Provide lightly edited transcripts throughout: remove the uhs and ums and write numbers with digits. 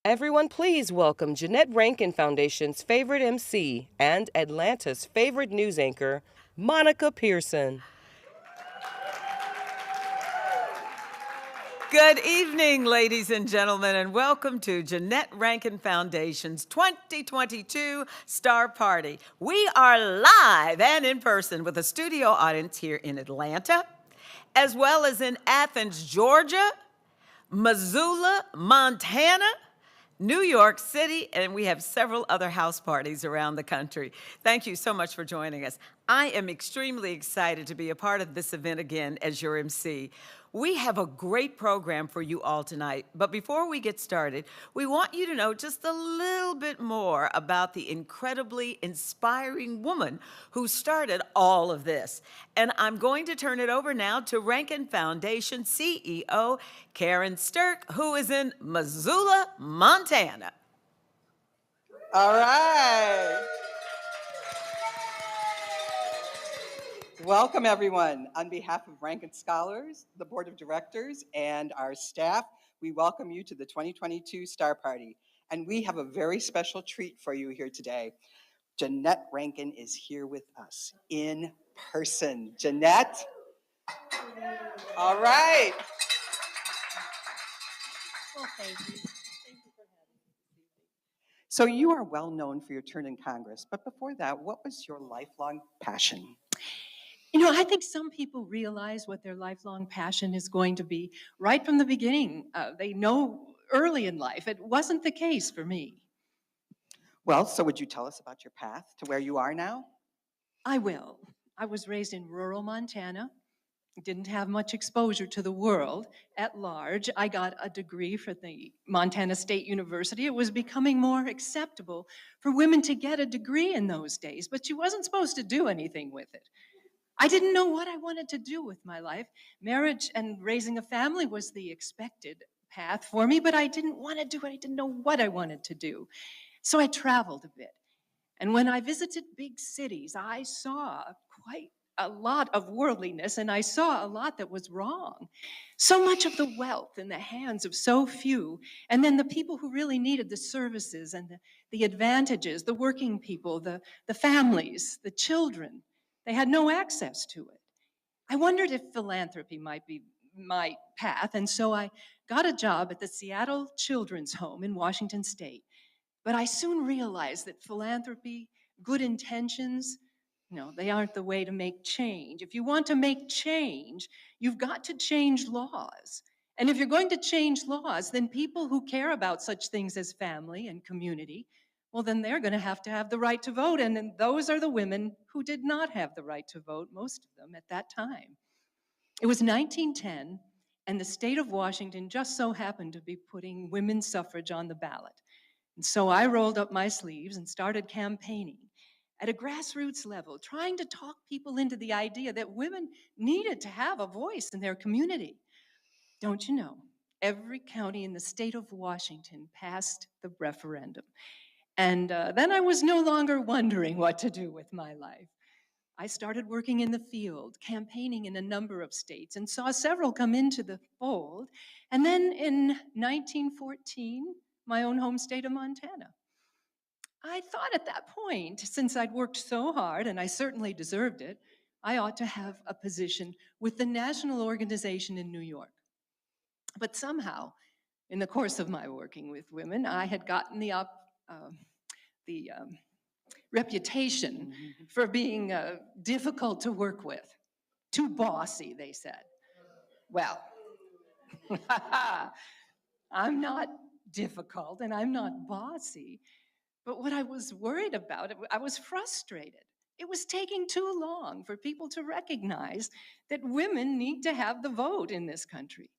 Everyone, please welcome Jeannette Rankin Foundation's favorite MC and Atlanta's favorite news anchor, Monica Pearson. Good evening, ladies and gentlemen, and welcome to Jeannette Rankin Foundation's 2022 Star Party. We are live and in person with a studio audience here in Atlanta, as well as in Athens, Georgia, Missoula, Montana, New York City, and we have several other house parties around the country. Thank you so much for joining us. I am extremely excited to be a part of this event again as your MC. We have a great program for you all tonight, but before we get started, we want you to know just a little bit more about the incredibly inspiring woman who started all of this. And I'm going to turn it over now to Rankin Foundation CEO Karen Stirk, who is in Missoula, Montana. All right. Welcome, everyone. On behalf of Rankin Scholars, the Board of Directors, and our staff, we welcome you to the 2022 Star Party. And we have a very special treat for you here today. Jeannette Rankin is here with us in person. Jeannette? All right. Well, thank you. Thank you for having me. So you are well known for your turn in Congress, but before that, what was your lifelong passion? You know, I think some people realize what their lifelong passion is going to be right from the beginning. They know early in life. It wasn't the case for me. Well, so would you tell us about your path to where you are now? I will. I was raised in rural Montana. Didn't have much exposure to the world at large. I got a degree from the Montana State University. It was becoming more acceptable for women to get a degree in those days, but she wasn't supposed to do anything with it. I didn't know what I wanted to do with my life. Marriage and raising a family was the expected path for me, but I didn't want to do it. I didn't know what I wanted to do. So I traveled a bit. And when I visited big cities, I saw quite a lot of worldliness, and I saw a lot that was wrong. So much of the wealth in the hands of so few, and then the people who really needed the services and the advantages, the working people, the families, the children, they had no access to it. I wondered if philanthropy might be my path, and so I got a job at the Seattle Children's Home in Washington State. But I soon realized that philanthropy, good intentions, no, they aren't the way to make change. If you want to make change, you've got to change laws. And if you're going to change laws, then people who care about such things as family and community, well, then they're going to have the right to vote. And then those are the women who did not have the right to vote, most of them at that time. It was 1910, and the state of Washington just so happened to be putting women's suffrage on the ballot. And so I rolled up my sleeves and started campaigning at a grassroots level, trying to talk people into the idea that women needed to have a voice in their community. Don't you know, every county in the state of Washington passed the referendum. And then I was no longer wondering what to do with my life. I started working in the field, campaigning in a number of states, and saw several come into the fold. And then in 1914, my own home state of Montana. I thought at that point, since I'd worked so hard, and I certainly deserved it, I ought to have a position with the national organization in New York. But somehow, in the course of my working with women, I had gotten the reputation for being difficult to work with. Too bossy, they said. Well, I'm not difficult and I'm not bossy, but what I was worried about, I was frustrated. It was taking too long for people to recognize that women need to have the vote in this country.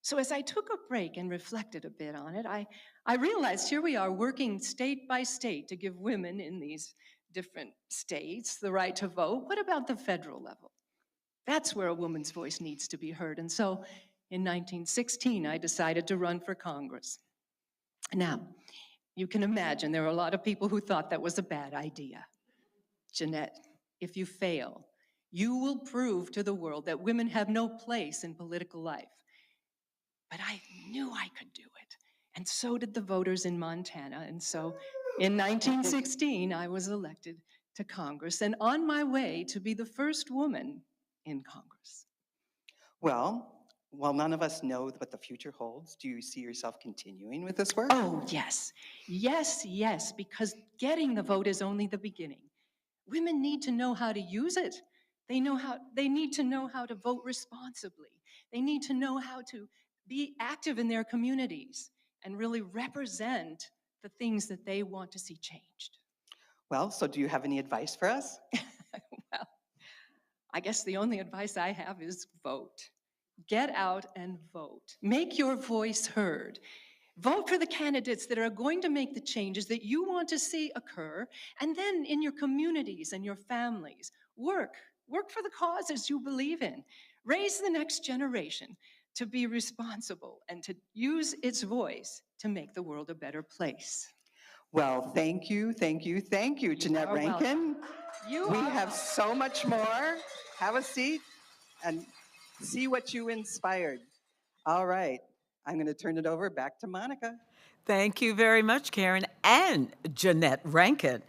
So as I took a break and reflected a bit on it, I realized here we are working state by state to give women in these different states the right to vote. What about the federal level? That's where a woman's voice needs to be heard. And so in 1916, I decided to run for Congress. Now, you can imagine there are a lot of people who thought that was a bad idea. Jeannette, if you fail, you will prove to the world that women have no place in political life. But I knew I could do it. And so did the voters in Montana. And so in 1916, I was elected to Congress and on my way to be the first woman in Congress. Well, while none of us know what the future holds, do you see yourself continuing with this work? Oh, yes. Yes, yes, because getting the vote is only the beginning. Women need to know how to use it. They need to know how to vote responsibly. They need to know how to be active in their communities and really represent the things that they want to see changed. Well, so do you have any advice for us? Well, I guess the only advice I have is vote. Get out and vote. Make your voice heard. Vote for the candidates that are going to make the changes that you want to see occur. And then in your communities and your families, work for the causes you believe in. Raise the next generation to be responsible and to use its voice to make the world a better place. Well, thank you, Jeannette Rankin. We have so much more. Have a seat and see what you inspired. All right, I'm going to turn it over back to Monica. Thank you very much, Karen and Jeannette Rankin.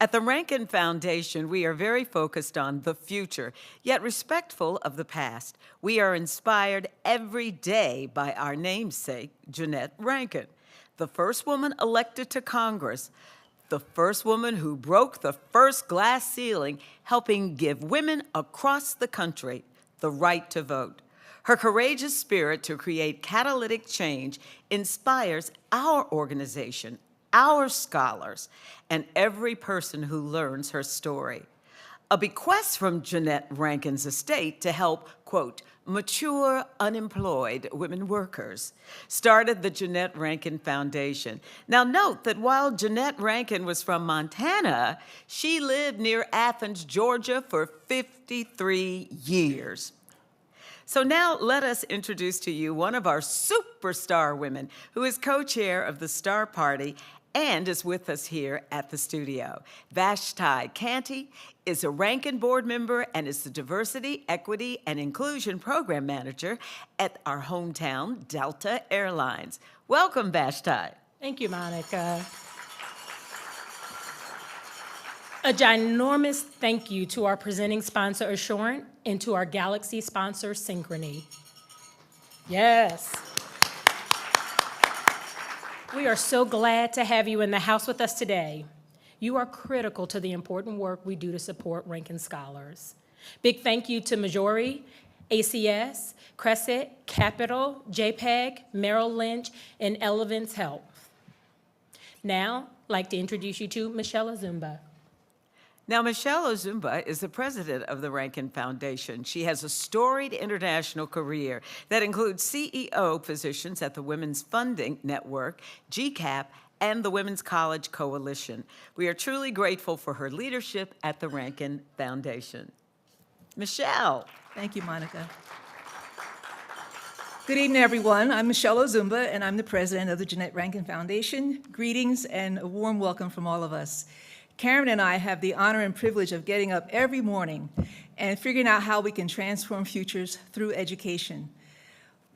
At the Rankin Foundation, we are very focused on the future, yet respectful of the past. We are inspired every day by our namesake, Jeannette Rankin, the first woman elected to Congress, the first woman who broke the first glass ceiling, helping give women across the country the right to vote. Her courageous spirit to create catalytic change inspires our organization, our scholars, and every person who learns her story. A bequest from Jeannette Rankin's estate to help, quote, mature unemployed women workers started the Jeannette Rankin Foundation. Now note that while Jeannette Rankin was from Montana, she lived near Athens, Georgia for 53 years. So now let us introduce to you one of our superstar women who is co-chair of the Star Party and is with us here at the studio. Vashti Canty is a Rankin board member and is the Diversity, Equity, and Inclusion Program Manager at our hometown, Delta Airlines. Welcome, Vashti. Thank you, Monica. A ginormous thank you to our presenting sponsor, Assurant, and to our Galaxy sponsor, Synchrony. Yes. We are so glad to have you in the house with us today. You are critical to the important work we do to support Rankin scholars. Big thank you to Majori, ACS, Crescent, Capital, JPEG, Merrill Lynch, and Elevance Health. Now, I'd like to introduce you to Michelle Azumba. Now, Michelle Azumba is the president of the Rankin Foundation. She has a storied international career that includes CEO positions at the Women's Funding Network, GCAP, and the Women's College Coalition. We are truly grateful for her leadership at the Rankin Foundation. Michelle. Thank you, Monica. Good evening, everyone. I'm Michelle Azumba, and I'm the president of the Jeannette Rankin Foundation. Greetings and a warm welcome from all of us. Karen and I have the honor and privilege of getting up every morning and figuring out how we can transform futures through education.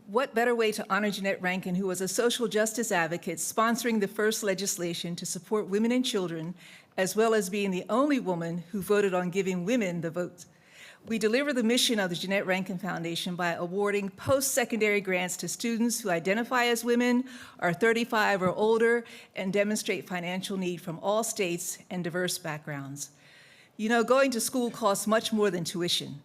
What better way to honor Jeannette Rankin, who was a social justice advocate sponsoring the first legislation to support women and children, as well as being the only woman who voted on giving women the vote. We deliver the mission of the Jeannette Rankin Foundation by awarding post-secondary grants to students who identify as women, are 35 or older, and demonstrate financial need from all states and diverse backgrounds. You know, going to school costs much more than tuition.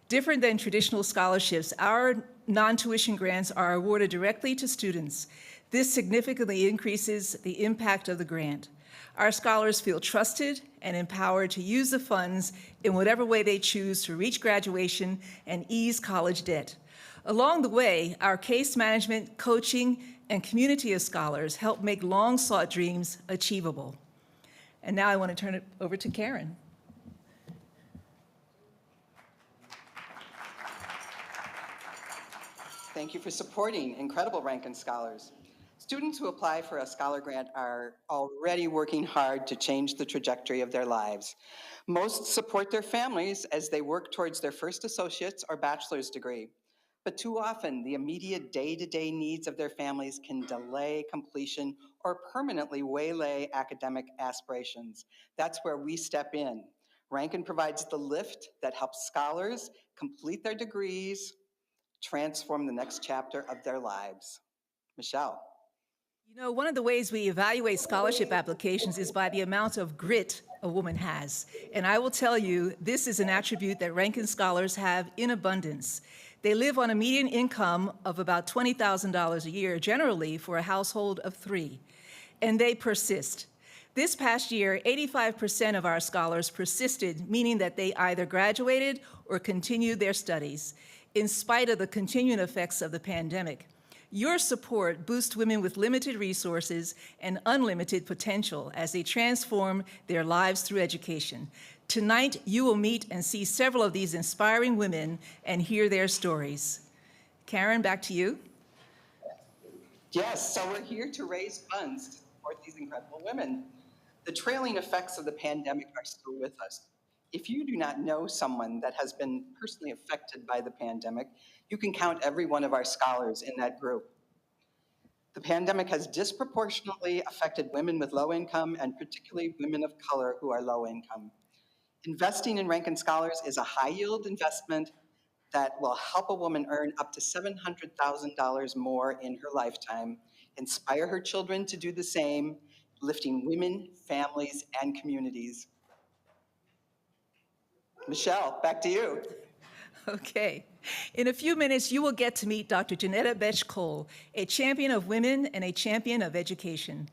Different than traditional scholarships, our non-tuition grants are awarded directly to students. This significantly increases the impact of the grant. Our scholars feel trusted and empowered to use the funds in whatever way they choose to reach graduation and ease college debt. Along the way, our case management, coaching, and community of scholars help make long-sought dreams achievable. And now I want to turn it over to Karen. Thank you for supporting incredible Rankin scholars. Students who apply for a scholar grant are already working hard to change the trajectory of their lives. Most support their families as they work towards their first associate's or bachelor's degree. But too often, the immediate day-to-day needs of their families can delay completion or permanently waylay academic aspirations. That's where we step in. Rankin provides the lift that helps scholars complete their degrees, transform the next chapter of their lives. Michelle. You know, one of the ways we evaluate scholarship applications is by the amount of grit a woman has. And I will tell you, this is an attribute that Rankin scholars have in abundance. They live on a median income of about $20,000 a year, generally for a household of 3, and they persist. This past year, 85% of our scholars persisted, meaning that they either graduated or continued their studies, in spite of the continuing effects of the pandemic. Your support boosts women with limited resources and unlimited potential as they transform their lives through education. Tonight, you will meet and see several of these inspiring women and hear their stories. Karen, back to you. Yes, so we're here to raise funds to support these incredible women. The trailing effects of the pandemic are still with us. If you do not know someone that has been personally affected by the pandemic, you can count every one of our scholars in that group. The pandemic has disproportionately affected women with low income and particularly women of color who are low income. Investing in Rankin Scholars is a high yield investment that will help a woman earn up to $700,000 more in her lifetime, inspire her children to do the same, lifting women, families, and communities. Michelle, back to you. Okay. In a few minutes, you will get to meet Dr. Jeannette Cole, a champion of women and a champion of education.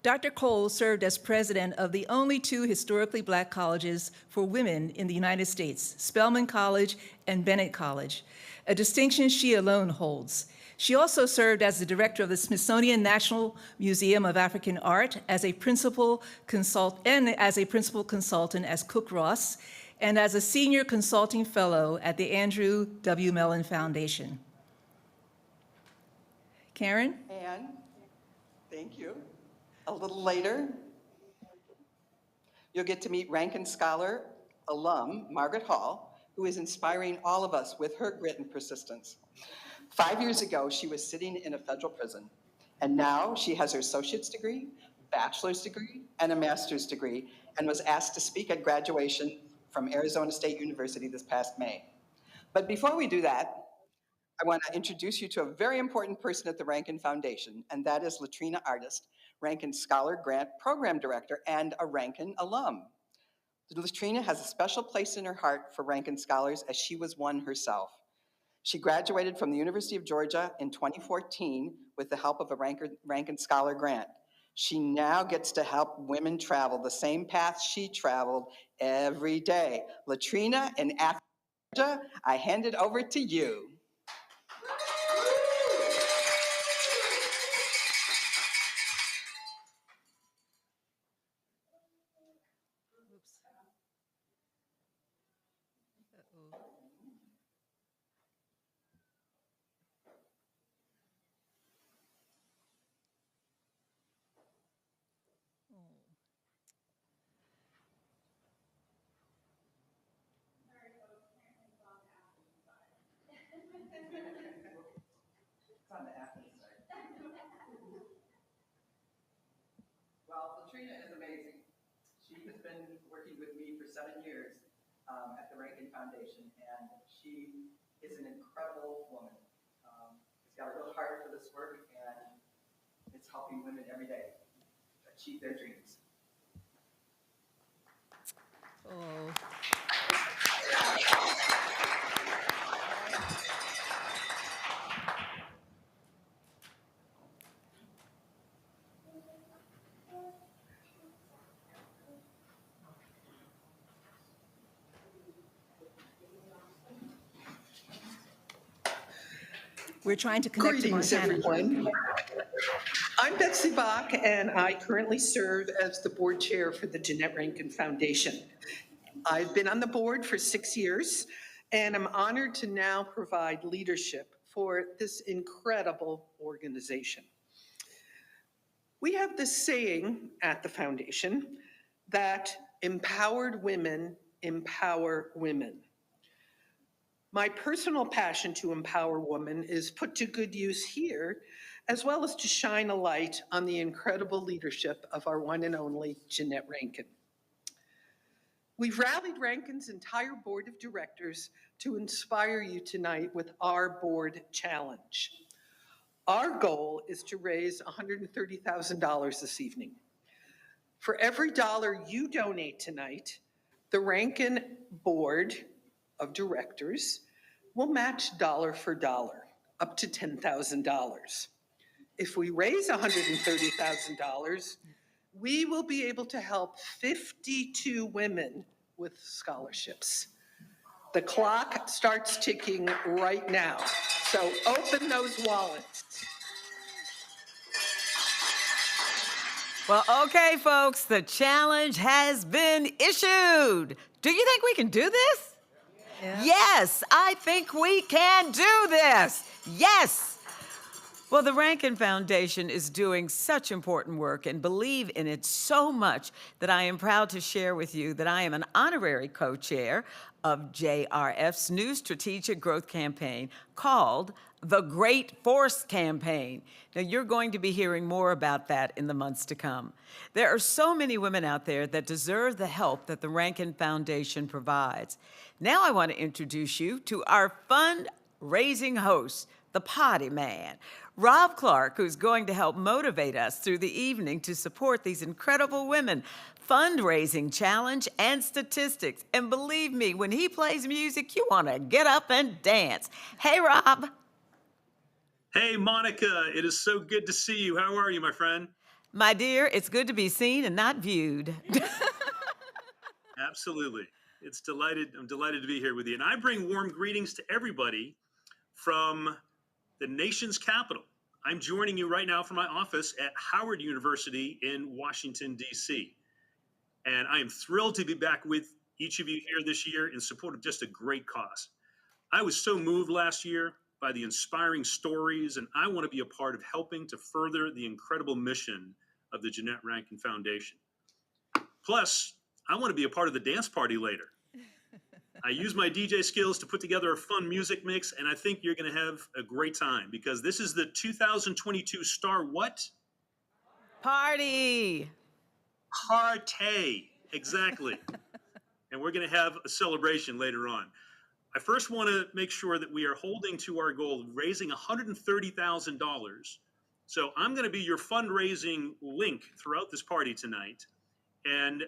Dr. Cole served as president of the only 2 historically Black colleges for women in the United States, Spelman College and Bennett College, a distinction she alone holds. She also served as the director of the Smithsonian National Museum of African Art as a principal consultant as Cook Ross, and as a senior consulting fellow at the Andrew W. Mellon Foundation. Karen? And thank you. A little later, you'll get to meet Rankin Scholar alum Margaret Hall, who is inspiring all of us with her grit and persistence. 5 years ago, she was sitting in a federal prison, and now she has her associate's degree, bachelor's degree, and a master's degree, and was asked to speak at graduation from Arizona State University this past May. But before we do that, I want to introduce you to a very important person at the Rankin Foundation, and that is Latrina Artist, Rankin Scholar Grant Program Director and a Rankin alum. Latrina has a special place in her heart for Rankin Scholars as she was one herself. She graduated from the University of Georgia in 2014 with the help of a Rankin Scholar Grant. She now gets to help women travel the same path she traveled every day. Latrina in Georgia, I hand it over to you. Well, Latrina is amazing. She has been working with me for 7 years at the Rankin Foundation, and she is an incredible woman. She's got a real heart for this work, and it's helping women every day achieve their dreams. Oh. We're trying to connect Greetings, to Montana. everyone. I'm Betsy Bach, and I currently serve as the board chair for the Jeannette Rankin Foundation. I've been on the board for 6 years, and I'm honored to now provide leadership for this incredible organization. We have this saying at the foundation that empowered women empower women. My personal passion to empower women is put to good use here, as well as to shine a light on the incredible leadership of our one and only Jeannette Rankin. We've rallied Rankin's entire board of directors to inspire you tonight with our board challenge. Our goal is to raise $130,000 this evening. For every dollar you donate tonight, the Rankin Board of Directors will match dollar for dollar, up to $10,000. If we raise $130,000, we will be able to help 52 women with scholarships. The clock starts ticking right now, so open those wallets. Well, okay, folks, the challenge has been issued. Do you think we can do this? Yeah. Yes, I think we can do this. Yes. Well, the Rankin Foundation is doing such important work and believe in it so much that I am proud to share with you that I am an honorary co-chair of JRF's new strategic growth campaign called the Great Force Campaign. Now, you're going to be hearing more about that in the months to come. There are so many women out there that deserve the help that the Rankin Foundation provides. Now I want to introduce you to our fundraising host, the Potty Man, Rob Clark, who's going to help motivate us through the evening to support these incredible women, fundraising challenge and statistics. And believe me, when he plays music, you want to get up and dance. Hey, Rob. Hey, Monica, it is so good to see you. How are you, my friend? My dear, it's good to be seen and not viewed. Absolutely. I'm delighted to be here with you. And I bring warm greetings to everybody from the nation's capital. I'm joining you right now from my office at Howard University in Washington, D.C. And I am thrilled to be back with each of you here this year in support of just a great cause. I was so moved last year by the inspiring stories, and I want to be a part of helping to further the incredible mission of the Jeannette Rankin Foundation. Plus, I want to be a part of the dance party later. I use my DJ skills to put together a fun music mix, and I think you're going to have a great time because this is the 2022 Star what? Party. Party. Exactly. And we're going to have a celebration later on. I first want to make sure that we are holding to our goal of raising $130,000. So I'm going to be your fundraising link throughout this party tonight. And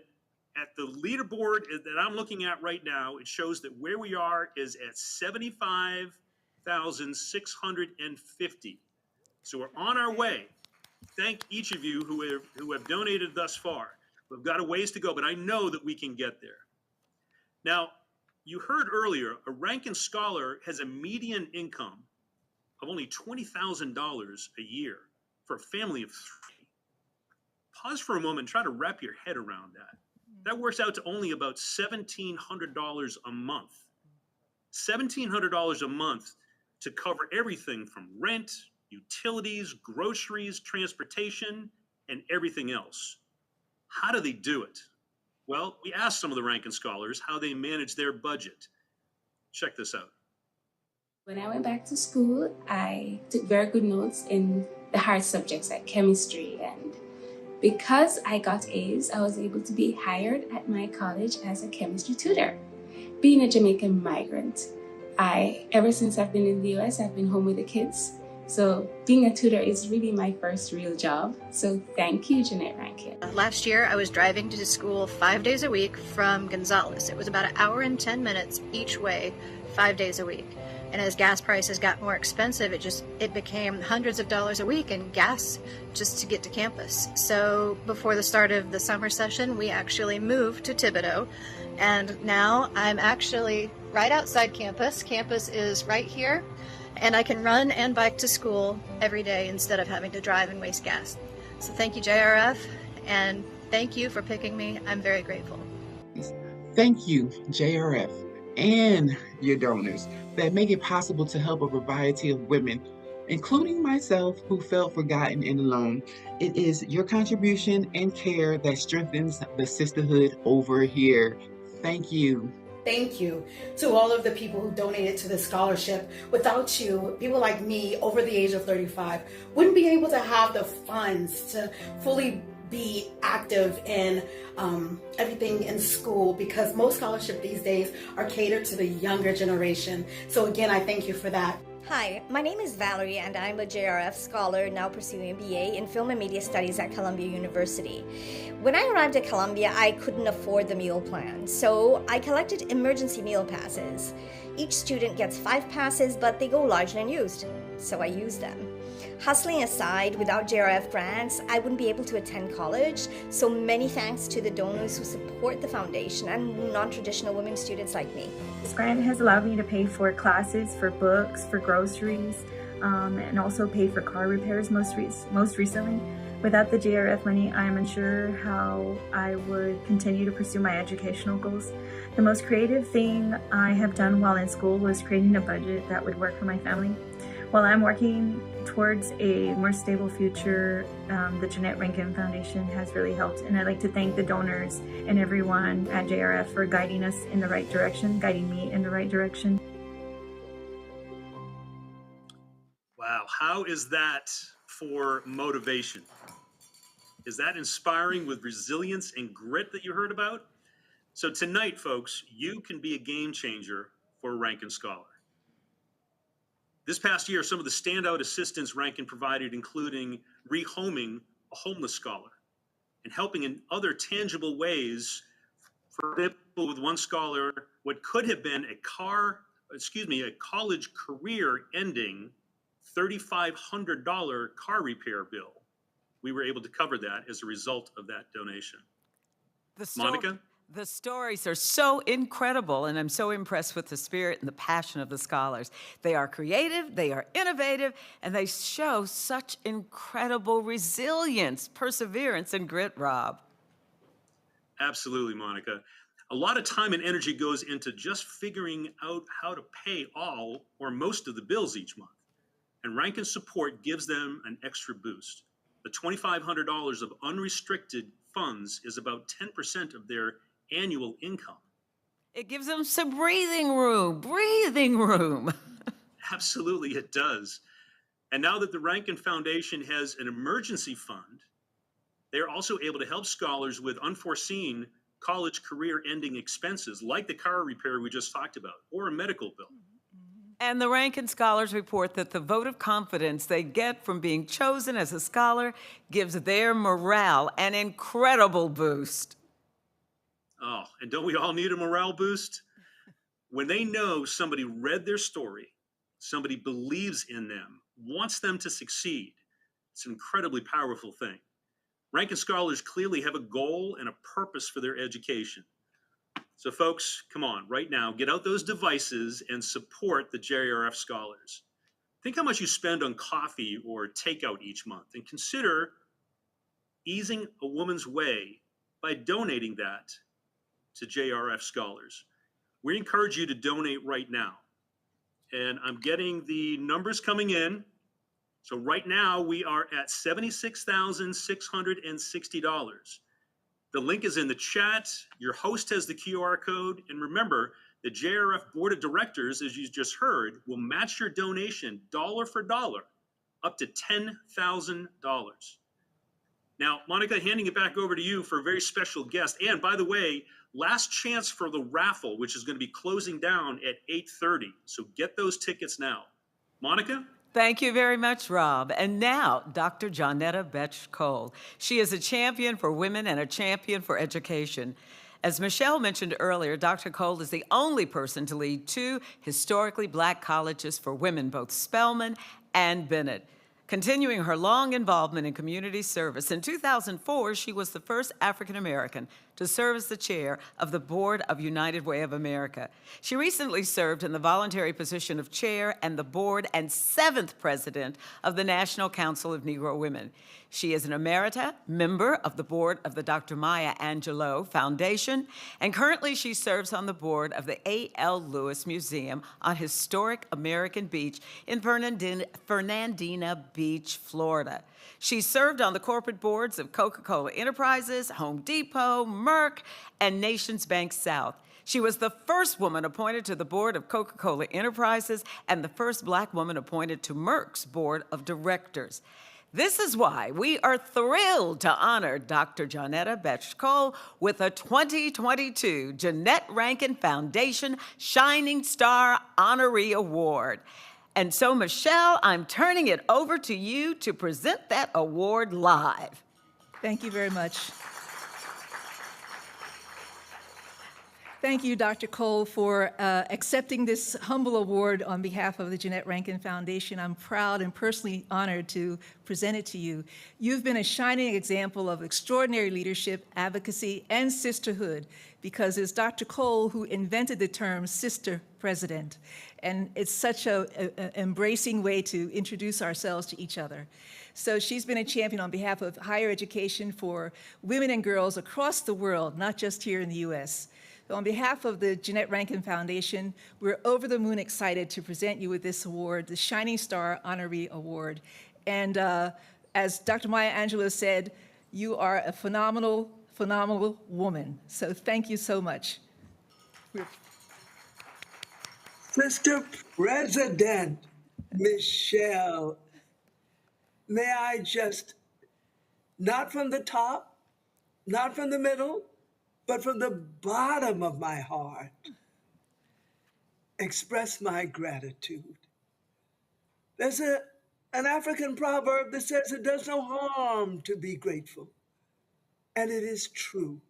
at the leaderboard that I'm looking at right now, it shows that where we are is at 75,650. So we're on our way. Thank each of you who have donated thus far. We've got a ways to go, but I know that we can get there. Now, you heard earlier, a Rankin Scholar has a median income of only $20,000 a year for a family of 3. Pause for a moment and try to wrap your head around that. That works out to only about $1,700 a month. $1,700 a month to cover everything from rent, utilities, groceries, transportation, and everything else. How do they do it? Well, we asked some of the Rankin Scholars how they manage their budget. Check this out. When I went back to school, I took very good notes in the hard subjects like chemistry, and because I got A's, I was able to be hired at my college as a chemistry tutor. Being a Jamaican migrant, ever since I've been in the US, I've been home with the kids. So being a tutor is really my first real job. So thank you, Jeannette Rankin. Last year, I was driving to school 5 days a week from Gonzales. It was about 1 hour and 10 minutes each way, 5 days a week. And as gas prices got more expensive, it became hundreds of dollars a week in gas just to get to campus. So before the start of the summer session, we actually moved to Thibodaux. And now I'm actually right outside campus. Campus is right here. And I can run and bike to school every day instead of having to drive and waste gas. So thank you, JRF, and thank you for picking me. I'm very grateful. Thank you, JRF, and your donors that make it possible to help a variety of women, including myself, who felt forgotten and alone. It is your contribution and care that strengthens the sisterhood over here. Thank you. thank you to all of the people who donated to this scholarship. Without you, people like me over the age of 35 wouldn't be able to have the funds to fully be active in everything in school, because most scholarships these days are catered to the younger generation. So again, I thank you for that. Hi, my name is Valerie and I'm a JRF scholar now pursuing a BA in Film and Media Studies at Columbia University. When I arrived at Columbia, I couldn't afford the meal plan, so I collected emergency meal passes. Each student gets 5 passes, but they go largely unused, so I used them. Hustling aside, without JRF grants, I wouldn't be able to attend college, so many thanks to the donors who support the foundation and non-traditional women students like me. This grant has allowed me to pay for classes, for books, for groceries, and also pay for car repairs most recently. Without the JRF money, I am unsure how I would continue to pursue my educational goals. The most creative thing I have done while in school was creating a budget that would work for my family. While I'm working towards a more stable future, the Jeannette Rankin Foundation has really helped, and I'd like to thank the donors and everyone at JRF for guiding us in the right direction, guiding me in the right direction. Wow, how is that for motivation? Is that inspiring with resilience and grit that you heard about? So tonight, folks, you can be a game changer for a Rankin Scholar. This past year, some of the standout assistance Rankin provided, including rehoming a homeless scholar and helping in other tangible ways. For example, with one scholar, what could have been a college career-ending $3,500 car repair bill. We were able to cover that as a result of that donation. Monica? The stories are so incredible, and I'm so impressed with the spirit and the passion of the scholars. They are creative, they are innovative, and they show such incredible resilience, perseverance, and grit, Rob. Absolutely, Monica. A lot of time and energy goes into just figuring out how to pay all or most of the bills each month. And Rankin Support gives them an extra boost. The $2,500 of unrestricted funds is about 10% of their annual income. It gives them some breathing room. Absolutely, it does. And now that the Rankin Foundation has an emergency fund, they're also able to help scholars with unforeseen college career-ending expenses, like the car repair we just talked about, or a medical bill. And the Rankin Scholars report that the vote of confidence they get from being chosen as a scholar gives their morale an incredible boost. Oh, and don't we all need a morale boost? When they know somebody read their story, somebody believes in them, wants them to succeed, it's an incredibly powerful thing. Rankin Scholars clearly have a goal and a purpose for their education. So folks, come on, right now, get out those devices and support the JRF Scholars. Think how much you spend on coffee or takeout each month, and consider easing a woman's way by donating that to JRF Scholars. We encourage you to donate right now. And I'm getting the numbers coming in. So right now we are at $76,660. The link is in the chat. Your host has the QR code. And remember, the JRF Board of Directors, as you just heard, will match your donation dollar for dollar up to $10,000. Now, Monica, handing it back over to you for a very special guest. And by the way, last chance for the raffle, which is going to be closing down at 8:30. So get those tickets now. Monica? Thank you very much, Rob. And now, Dr. Jeannette Cole. She is a champion for women and a champion for education. As Michelle mentioned earlier, Dr. Cole is the only person to lead 2 historically Black colleges for women, both Spelman and Bennett. Continuing her long involvement in community service, in 2004, she was the first African American to serve as the chair of the Board of United Way of America. She recently served in the voluntary position of chair and the board and 7th president of the National Council of Negro Women. She is an emerita member of the board of the Dr. Maya Angelou Foundation, and currently she serves on the board of the A.L. Lewis Museum on Historic American Beach in Fernandina Beach, Florida. She served on the corporate boards of Coca-Cola Enterprises, Home Depot, Merck, and Nations Bank South. She was the first woman appointed to the board of Coca-Cola Enterprises and the first Black woman appointed to Merck's board of directors. This is why we are thrilled to honor Dr. Jeannette Cole with a 2022 Jeannette Rankin Foundation Shining Star Honoree Award. And so, Michelle, I'm turning it over to you to present that award live. Thank you very much. Thank you, Dr. Cole, for accepting this humble award on behalf of the Jeannette Rankin Foundation. I'm proud and personally honored to present it to you. You've been a shining example of extraordinary leadership, advocacy, and sisterhood, because it's Dr. Cole who invented the term sister president. And it's such an embracing way to introduce ourselves to each other. So she's been a champion on behalf of higher education for women and girls across the world, not just here in the US. So on behalf of the Jeannette Rankin Foundation, we're over the moon excited to present you with this award, the Shining Star Honoree Award. And as Dr. Maya Angelou said, you are a phenomenal, phenomenal woman. So thank you so much. Mr. President, Michelle, may I just, not from the top, not from the middle, but from the bottom of my heart, express my gratitude. There's an African proverb that says it does no harm to be grateful, and it is true.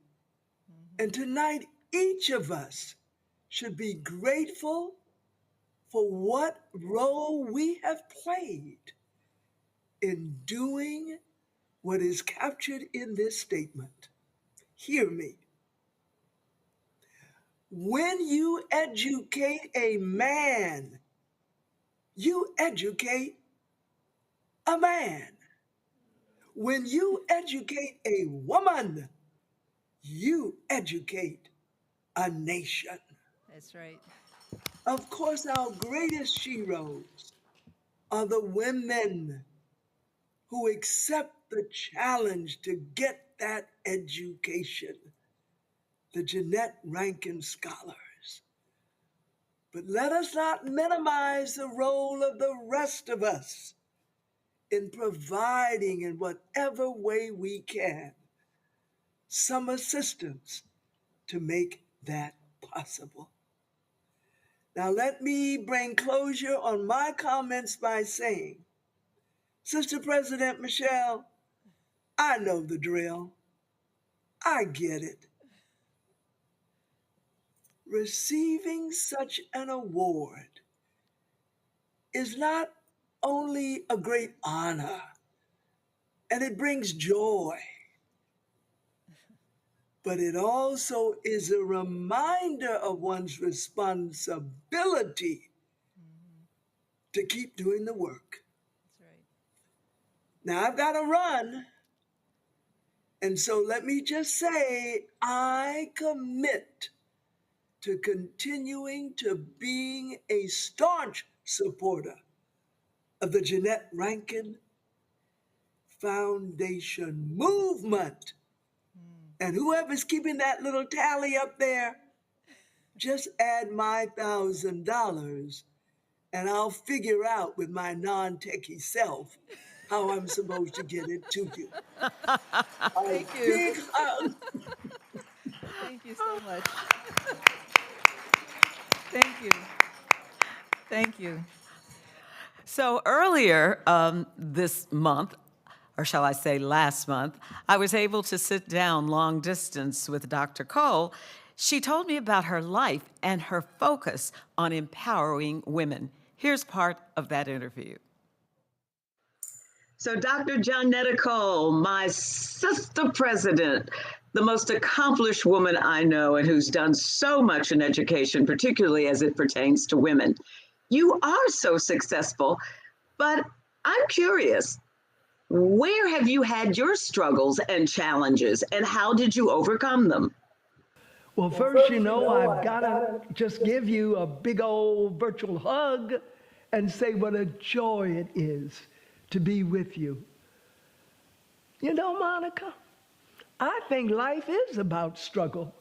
And tonight, each of us should be grateful for what role we have played in doing what is captured in this statement. Hear me. When you educate a man, you educate a man. When you educate a woman, you educate a nation. That's right. Of course, our greatest heroes are the women who accept the challenge to get that education, the Jeannette Rankin Scholars. But let us not minimize the role of the rest of us in providing, in whatever way we can, some assistance to make that possible. Now, let me bring closure on my comments by saying, Sister President Michelle, I know the drill. I get it. Receiving such an award is not only a great honor, and it brings joy, but it also is a reminder of one's responsibility to keep doing the work. That's right. Now, I've got to run, and so let me just say, I commit to continuing to being a staunch supporter of the Jeannette Rankin Foundation movement. And whoever's keeping that little tally up there, just add my $1,000 and I'll figure out with my non-techie self how I'm supposed to get it to you. Thank you. Big hug. Thank you so much. Thank you. Thank you. So earlier this month, or shall I say last month, I was able to sit down long distance with Dr. Cole. She told me about her life and her focus on empowering women. Here's part of that interview. So Dr. Jeannette Cole, my sister president, the most accomplished woman I know and who's done so much in education, particularly as it pertains to women. You are so successful, but I'm curious, where have you had your struggles and challenges, and how did you overcome them? Well, first, I've got to just give you a big old virtual hug and say what a joy it is to be with you. Monica, I think life is about struggle.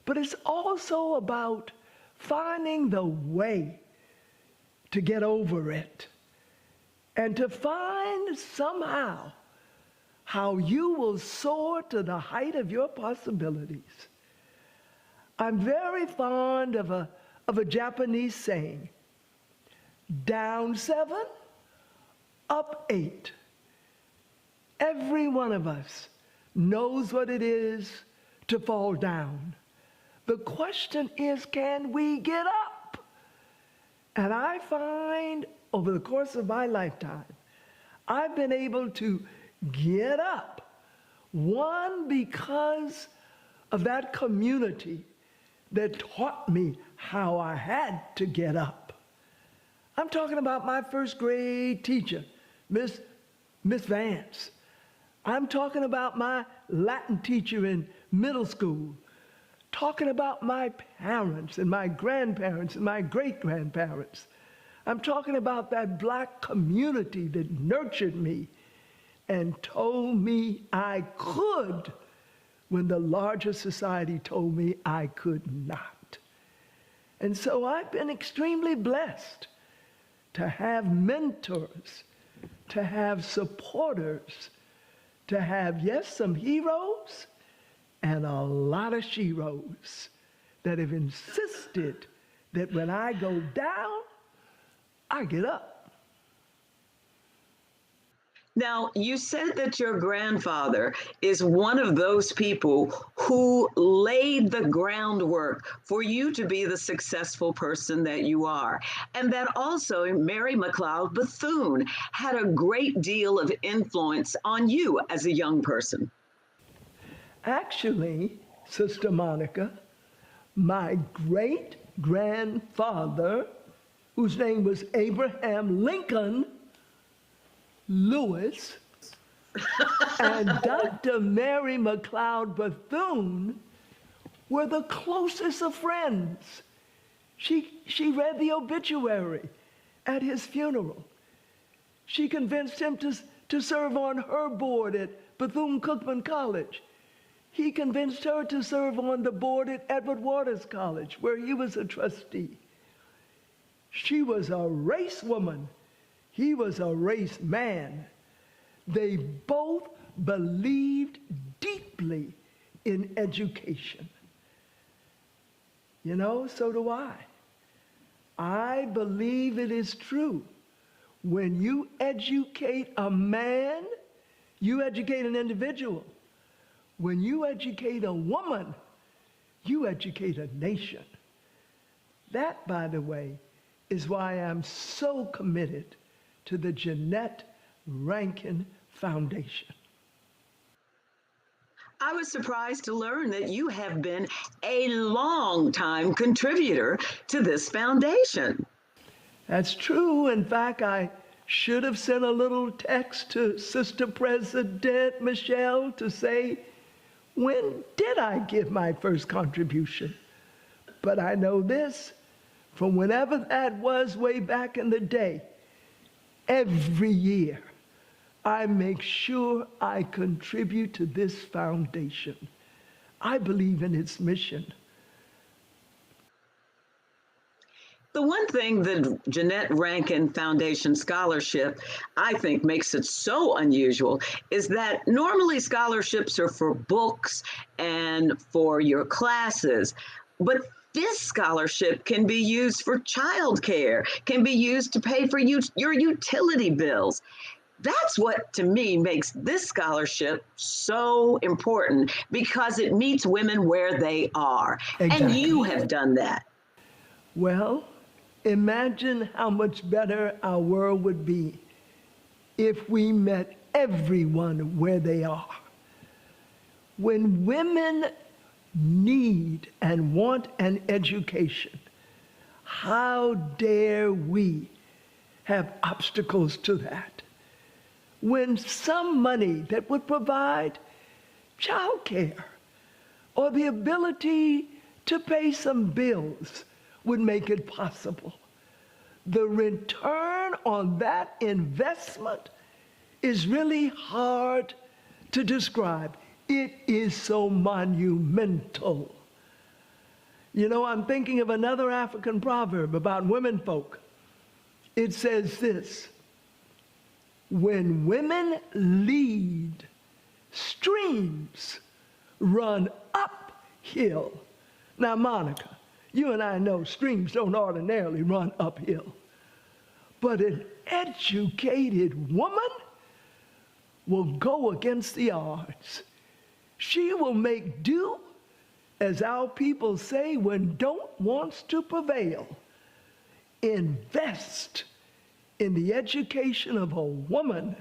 but it's also about finding the way to get over it and to find somehow how you will soar to the height of your possibilities. I'm very fond of a Japanese saying, down 7, up 8. Every one of us knows what it is to fall down. The question is, can we get up? And I find over the course of my lifetime, I've been able to get up. One, because of that community that taught me how I had to get up. I'm talking about my first grade teacher, Miss Vance. I'm talking about my Latin teacher in middle school. Talking about my parents and my grandparents and my great-grandparents. I'm talking about that black community that nurtured me and told me I could when the larger society told me I could not. And so I've been extremely blessed to have mentors, to have supporters, to have, yes, some heroes and a lot of sheroes that have insisted that when I go down, I get up. Now, you said that your grandfather is one of those people who laid the groundwork for you to be the successful person that you are. And that also Mary McLeod Bethune had a great deal of influence on you as a young person. Actually, Sister Monica, my great-grandfather, whose name was Abraham Lincoln Lewis, and Dr. Mary McLeod Bethune were the closest of friends. She read the obituary at his funeral. She convinced him to serve on her board at Bethune-Cookman College. He convinced her to serve on the board at Edward Waters College, where he was a trustee. She was a race woman. He was a race man. They both believed deeply in education. You know, so do I. I believe it is true. When you educate a man, you educate an individual. When you educate a woman, you educate a nation. That, by the way, is why I'm so committed to the Jeannette Rankin Foundation. I was surprised to learn that you have been a long-time contributor to this foundation. That's true. In fact, I should have sent a little text to Sister President Michelle to say, when did I give my first contribution? But I know this, from whenever that was way back in the day, every year, I make sure I contribute to this foundation. I believe in its mission. The one thing the Jeannette Rankin Foundation Scholarship, I think, makes it so unusual is that normally scholarships are for books and for your classes, but this scholarship can be used for childcare, can be used to pay for your utility bills. That's what, to me, makes this scholarship so important, because it meets women where they are. Exactly. And you have done that. Well, imagine how much better our world would be if we met everyone where they are. When women need and want an education, how dare we have obstacles to that? When some money that would provide childcare or the ability to pay some bills would make it possible. The return on that investment is really hard to describe. It is so monumental. You know, I'm thinking of another African proverb about women folk. It says this: when women lead, streams run uphill. Now, Monica, you and I know streams don't ordinarily run uphill, but an educated woman will go against the odds. She will make do, as our people say, when don't wants to prevail. Invest in the education of a woman.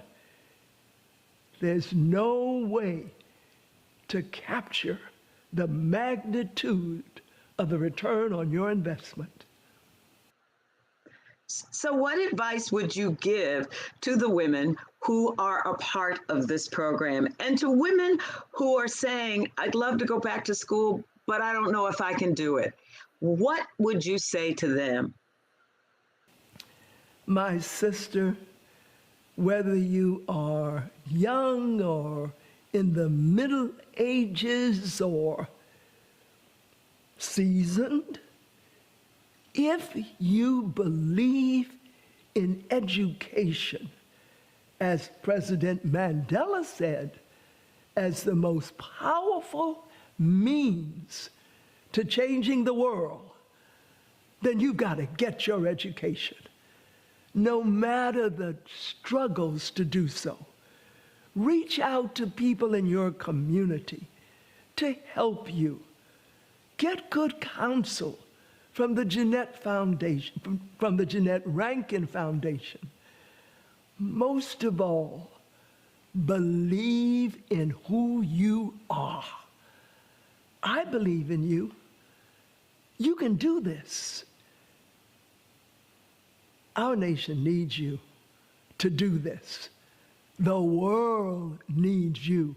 There's no way to capture the magnitude of the return on your investment. So what advice would you give to the women who are a part of this program, and to women who are saying, I'd love to go back to school, but I don't know if I can do it? What would you say to them? My sister, whether you are young or in the middle ages or seasoned, if you believe in education, as President Mandela said, as the most powerful means to changing the world, then you've got to get your education, no matter the struggles to do so. Reach out to people in your community to help you. Get good counsel from the Jeannette Foundation, from the Jeannette Rankin Foundation. Most of all, believe in who you are. I believe in you. You can do this. Our nation needs you to do this. The world needs you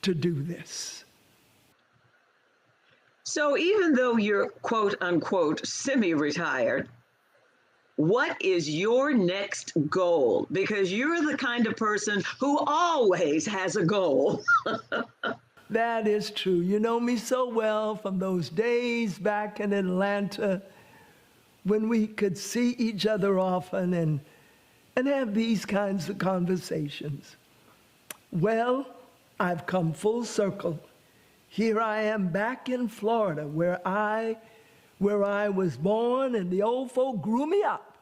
to do this. So even though you're quote unquote semi-retired, what is your next goal? Because you're the kind of person who always has a goal. That is true. You know me so well from those days back in Atlanta when we could see each other often and have these kinds of conversations. Well, I've come full circle. Here I am back in Florida, where I was born and the old folk grew me up,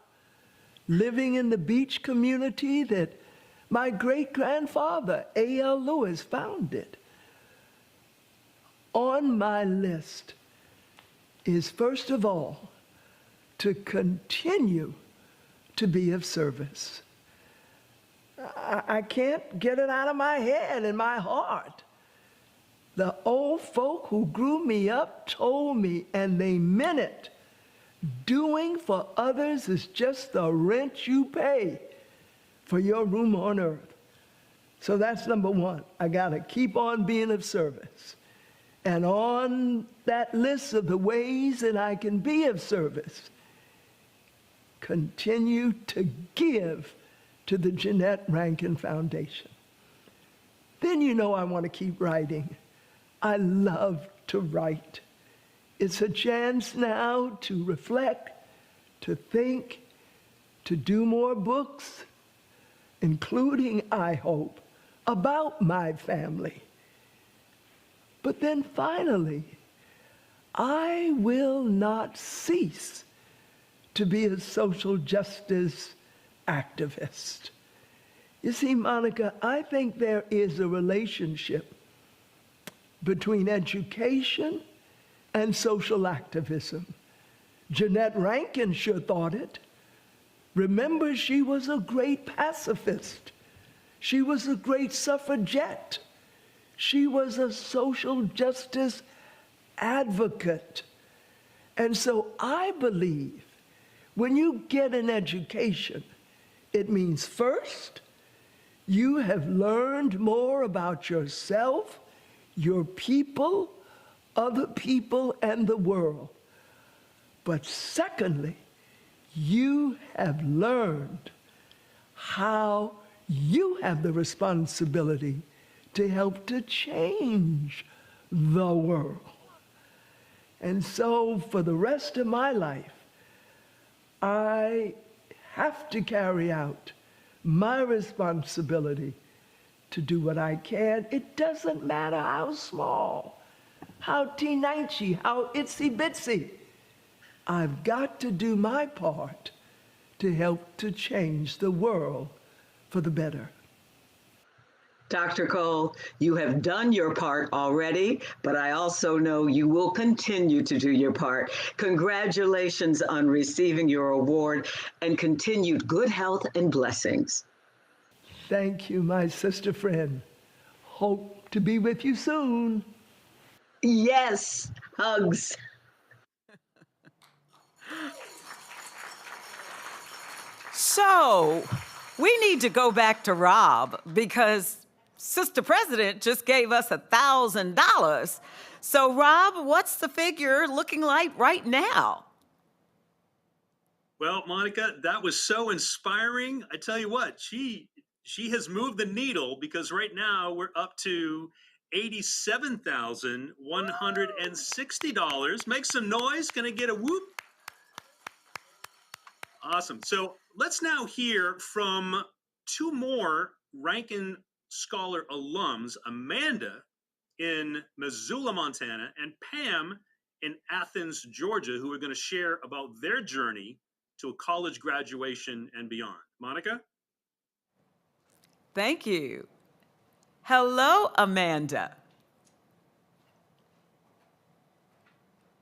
living in the beach community that my great-grandfather, A.L. Lewis, founded. On my list is, first of all, to continue to be of service. I can't get it out of my head and my heart. The old folk who grew me up told me, and they meant it, doing for others is just the rent you pay for your room on earth. So that's number one. I got to keep on being of service. And on that list of the ways that I can be of service, continue to give to the Jeannette Rankin Foundation. Then you know I want to keep writing. I love to write. It's a chance now to reflect, to think, to do more books, including, I hope, about my family. But then finally, I will not cease to be a social justice activist. You see, Monica, I think there is a relationship between education and social activism. Jeannette Rankin sure thought it. Remember, she was a great pacifist. She was a great suffragette. She was a social justice advocate. And so I believe when you get an education, it means first, you have learned more about yourself, your people, other people, and the world. But secondly, you have learned how you have the responsibility to help to change the world. And so for the rest of my life, I have to carry out my responsibility to do what I can. It doesn't matter how small, how teeny, how itsy bitsy. I've got to do my part to help to change the world for the better. Dr. Cole, you have done your part already, but I also know you will continue to do your part. Congratulations on receiving your award and continued good health and blessings. Thank you, my sister friend. Hope to be with you soon. Yes, hugs. So, we need to go back to Rob because Sister President just gave us $1,000. So, Rob, what's the figure looking like right now? Well, Monica, that was so inspiring. I tell you what, she has moved the needle because right now we're up to $87,160. Make some noise. Gonna get a whoop. Awesome. So let's now hear from two more Rankin Scholar alums, Amanda in Missoula, Montana, and Pam in Athens, Georgia, who are going to share about their journey to a college graduation and beyond. Monica? Thank you. Hello, Amanda.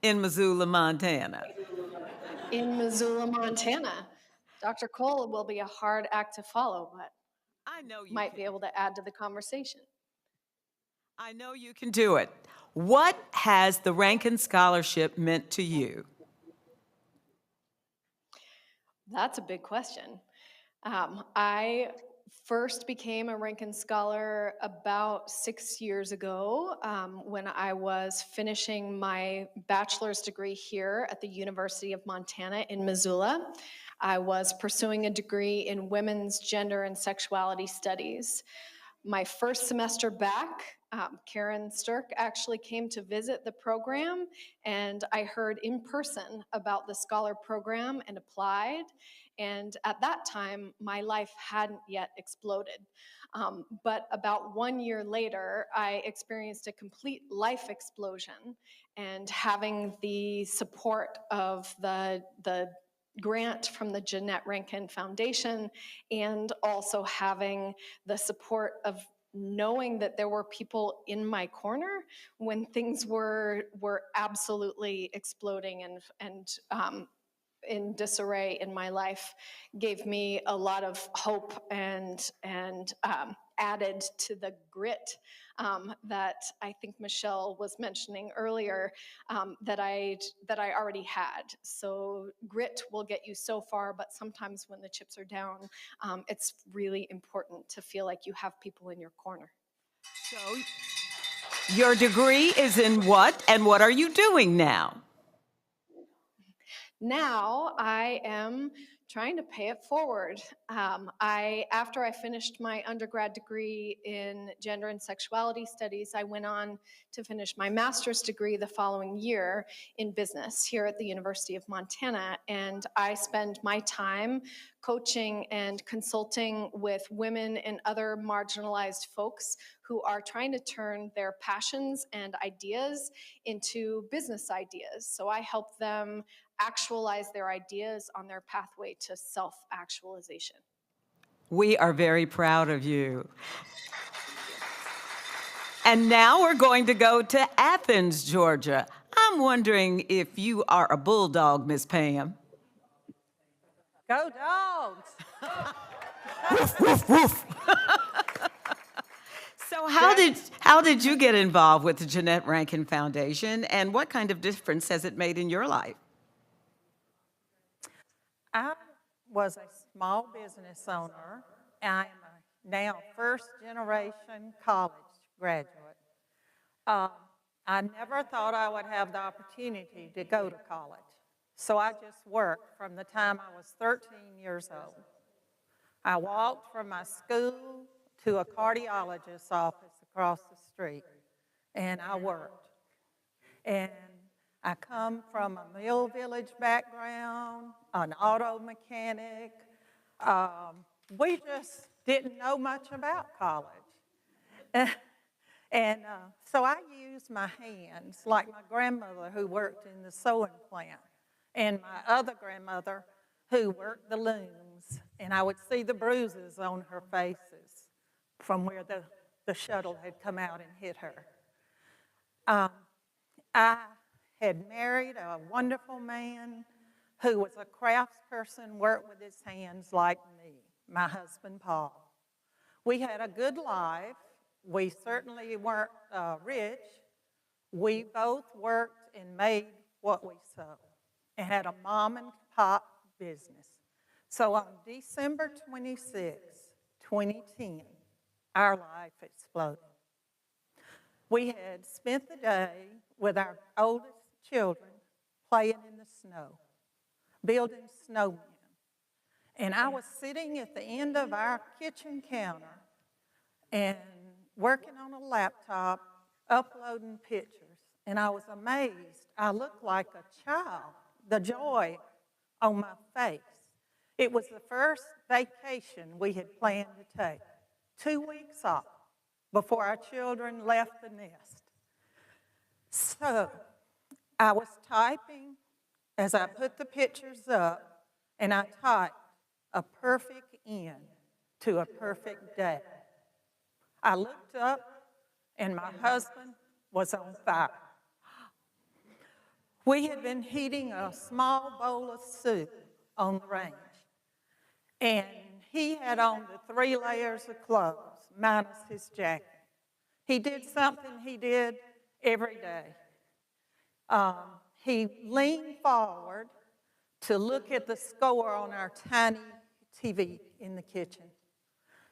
In Missoula, Montana. In Missoula, Montana. Dr. Cole will be a hard act to follow, but I know you might be able to add to the conversation. I know you can do it. What has the Rankin Scholarship meant to you? That's a big question. I first became a Rankin Scholar about 6 years ago when I was finishing my bachelor's degree here at the University of Montana in Missoula. I was pursuing a degree in women's gender and sexuality studies. My first semester back, Karen Sturck actually came to visit the program, and I heard in person about the scholar program and applied. And at that time, my life hadn't yet exploded. But about 1 year later, I experienced a complete life explosion, and having the support of the grant from the Jeannette Rankin Foundation, and also having the support of knowing that there were people in my corner when things were absolutely exploding and in disarray in my life, gave me a lot of hope and added to the grit that I think Michelle was mentioning earlier that I already had. So grit will get you so far, but sometimes when the chips are down, it's really important to feel like you have people in your corner. So your degree is in what, and what are you doing now? Now I am trying to pay it forward. After I finished my undergrad degree in gender and sexuality studies, I went on to finish my master's degree the following year in business here at the University of Montana. And I spend my time coaching and consulting with women and other marginalized folks who are trying to turn their passions and ideas into business ideas. So I help them actualize their ideas on their pathway to self-actualization. We are very proud of you. And now we're going to go to Athens, Georgia. I'm wondering if you are a bulldog, Miss Pam. Go dogs! Woof, woof, woof. So how did you get involved with the Jeannette Rankin Foundation, and what kind of difference has it made in your life? I was a small business owner. I am a now first-generation college graduate. I never thought I would have the opportunity to go to college. So I just worked from the time I was 13 years old. I walked from my school to a cardiologist's office across the street, and I worked. And I come from a Mill Village background, an auto mechanic. We just didn't know much about college. And so I used my hands, like my grandmother who worked in the sewing plant, and my other grandmother who worked the looms, and I would see the bruises on her faces from where the shuttle had come out and hit her. I had married a wonderful man who was a craftsperson, worked with his hands like me, my husband, Paul. We had a good life. We certainly weren't rich. We both worked and made what we sewed and had a mom and pop business. So on December 26, 2010, our life exploded. We had spent the day with our oldest children playing in the snow, building snowmen. And I was sitting at the end of our kitchen counter and working on a laptop, uploading pictures. And I was amazed. I looked like a child, the joy on my face. It was the first vacation we had planned to take, 2 weeks off before our children left the nest. So I was typing as I put the pictures up, and I typed a perfect end to a perfect day. I looked up, and my husband was on fire. We had been heating a small bowl of soup on the range, and he had on the 3 layers of clothes, minus his jacket. He did something he did every day. He leaned forward to look at the score on our tiny TV in the kitchen.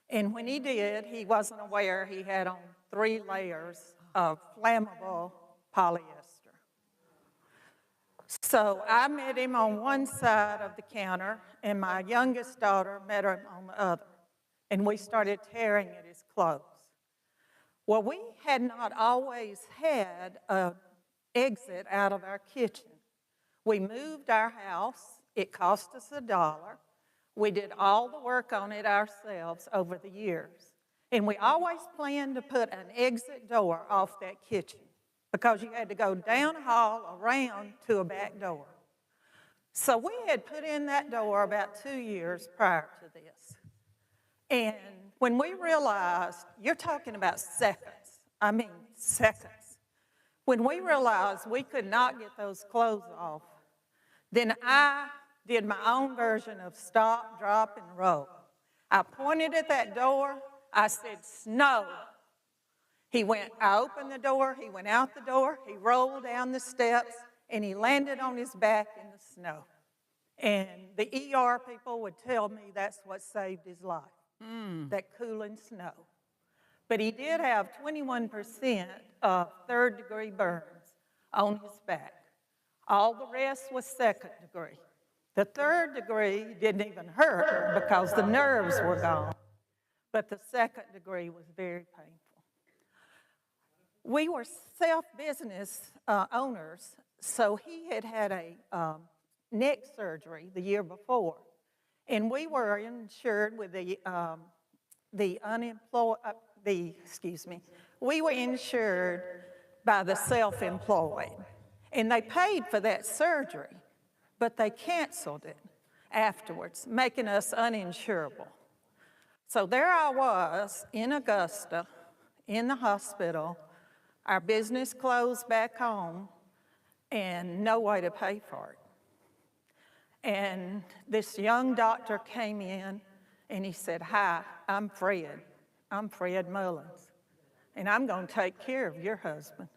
And when he did, he wasn't aware he had on 3 layers of flammable polyester. So I met him on one side of the counter, and my youngest daughter met him on the other. And we started tearing at his clothes. Well, we had not always had an exit out of our kitchen. We moved our house. It cost us $1. We did all the work on it ourselves over the years. And we always planned to put an exit door off that kitchen because you had to go down a hall around to a back door. So we had put in that door about 2 years prior to this. And when we realized, you're talking about seconds, I mean seconds. When we realized we could not get those clothes off, then I did my own version of stop, drop, and roll. I pointed at that door, I said, snow. I opened the door, he went out the door, he rolled down the steps, and he landed on his back in the snow. And the ER people would tell me that's what saved his life, that cooling snow. But he did have 21% of third-degree burns on his back. All the rest was second degree. The third degree didn't even hurt because the nerves were gone. But the second degree was very painful. We were self-business owners, so he had had a neck surgery the year before. And we were insured with we were insured by the self-employed. And they paid for that surgery, but they canceled it afterwards, making us uninsurable. So there I was in Augusta, in the hospital, our business closed back home, and no way to pay for it. And this young doctor came in, and he said, hi, I'm Fred. I'm Fred Mullins, and I'm going to take care of your husband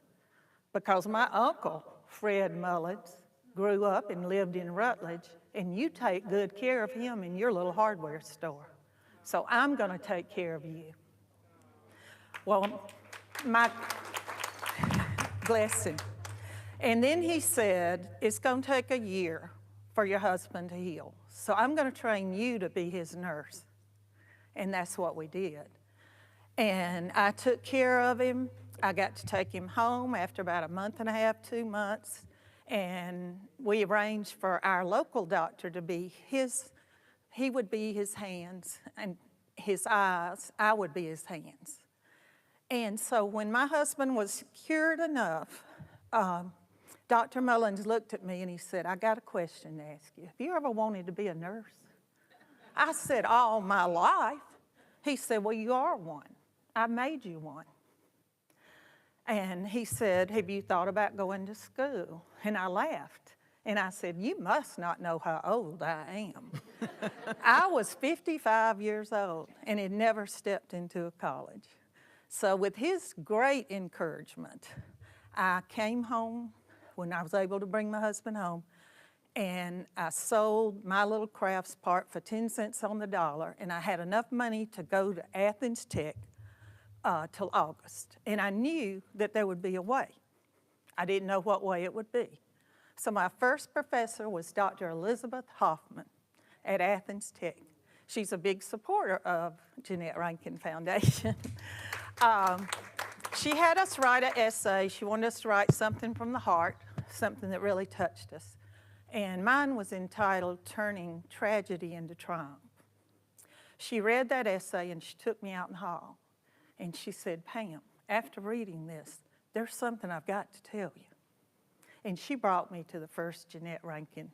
because my uncle, Fred Mullins, grew up and lived in Rutledge, and you take good care of him in your little hardware store. So I'm going to take care of you. Well, bless him. And then he said, it's going to take a year for your husband to heal. So I'm going to train you to be his nurse. And that's what we did. And I took care of him. I got to take him home after about a month and a half, 2 months. And we arranged for our local doctor to be he would be his hands, and his eyes, I would be his hands. And so when my husband was cured enough, Dr. Mullins looked at me and he said, I got a question to ask you. Have you ever wanted to be a nurse? I said, all my life. He said, well, you are one. I made you one. And he said, have you thought about going to school? And I laughed. And I said, you must not know how old I am. I was 55 years old and had never stepped into a college. So with his great encouragement, I came home when I was able to bring my husband home, and I sold my little crafts part for 10 cents on the dollar, and I had enough money to go to Athens Tech till August. And I knew that there would be a way. I didn't know what way it would be. So my first professor was Dr. Elizabeth Hoffman at Athens Tech. She's a big supporter of Jeannette Rankin Foundation. She had us write an essay. She wanted us to write something from the heart, something that really touched us. And mine was entitled Turning Tragedy into Triumph. She read that essay and she took me out in the hall. And she said, Pam, after reading this, there's something I've got to tell you. And she brought me to the first Jeannette Rankin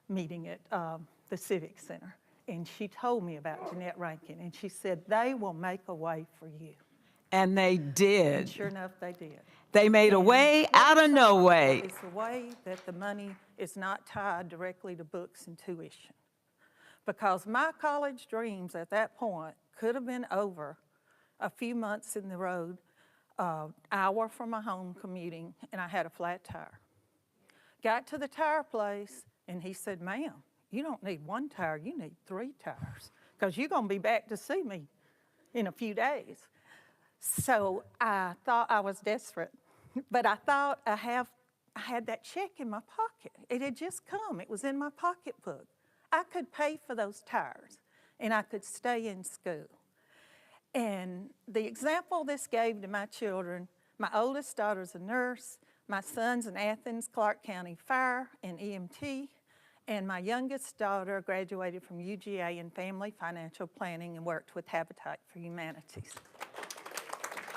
meeting at the Civic Center. And she told me about Jeannette Rankin. And she said, they will make a way for you. And they did. And sure enough, they did. They made a way out of no way. It's a way that the money is not tied directly to books and tuition. Because my college dreams at that point could have been over a few months in the road, hour from my home commuting, and I had a flat tire. Got to the tire place, and he said, ma'am, you don't need one tire, you need 3 tires, because you're going to be back to see me in a few days. So I thought I was desperate, but I thought I had that check in my pocket. It had just come. It was in my pocketbook. I could pay for those tires, and I could stay in school. And the example this gave to my children, my oldest daughter's a nurse, my son's in Athens, Clark County Fire and EMT, and my youngest daughter graduated from UGA in Family Financial Planning and worked with Habitat for Humanities.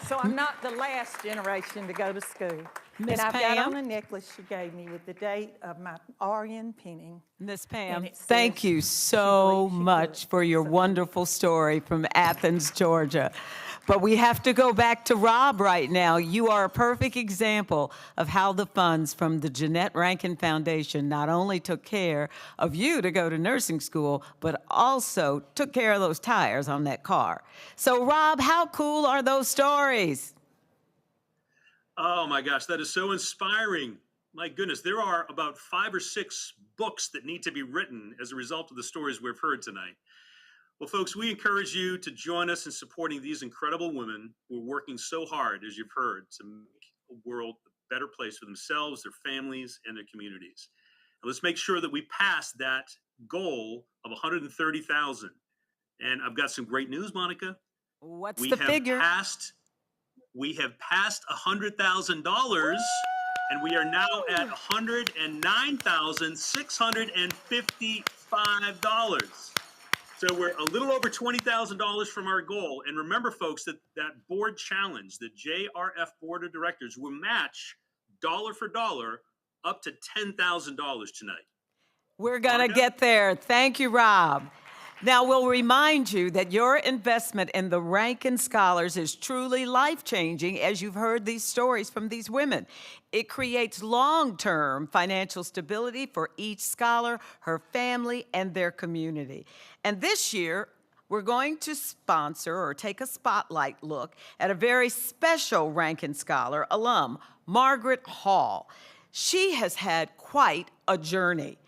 So I'm not the last generation to go to school. Miss And I've got Pam? on a necklace she gave me with the date of my RN pinning. Miss Pam, it says, thank you so much for your wonderful story from Athens, Georgia. But we have to go back to Rob right now. You are a perfect example of how the funds from the Jeannette Rankin Foundation not only took care of you to go to nursing school, but also took care of those tires on that car. So Rob, how cool are those stories? Oh my gosh, that is so inspiring. My goodness, there are about 5 or 6 books that need to be written as a result of the stories we've heard tonight. Well, folks, we encourage you to join us in supporting these incredible women who are working so hard, as you've heard, to make a world a better place for themselves, their families, and their communities. And let's make sure that we pass that goal of 130,000. And I've got some great news, Monica. What's the figure? We have passed $100,000, and we are now at $109,655. So we're a little over $20,000 from our goal. And remember, folks, that board challenge, the JRF Board of Directors, will match dollar for dollar up to $10,000 tonight. We're going to get there. Thank you, Rob. Now, we'll remind you that your investment in the Rankin Scholars is truly life-changing, as you've heard these stories from these women. It creates long-term financial stability for each scholar, her family, and their community. And this year, we're going to sponsor or take a spotlight look at a very special Rankin Scholar alum, Margaret Hall. She has had quite a journey.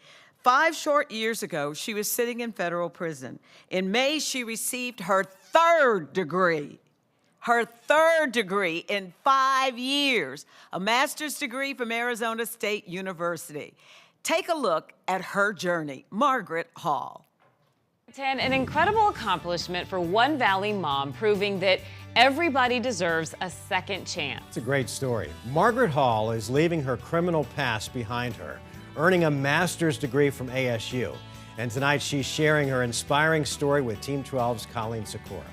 5 short years ago, she was sitting in federal prison. In May, she received her 3rd degree. Her 3rd degree in 5 years, a master's degree from Arizona State University. Take a look at her journey. Margaret Hall. An incredible accomplishment for one Valley mom, proving that Everybody deserves a second chance. It's a great story. Margaret Hall is leaving her criminal past behind her, earning a master's degree from ASU. And tonight she's sharing her inspiring story with Team 12's Colleen Sikora.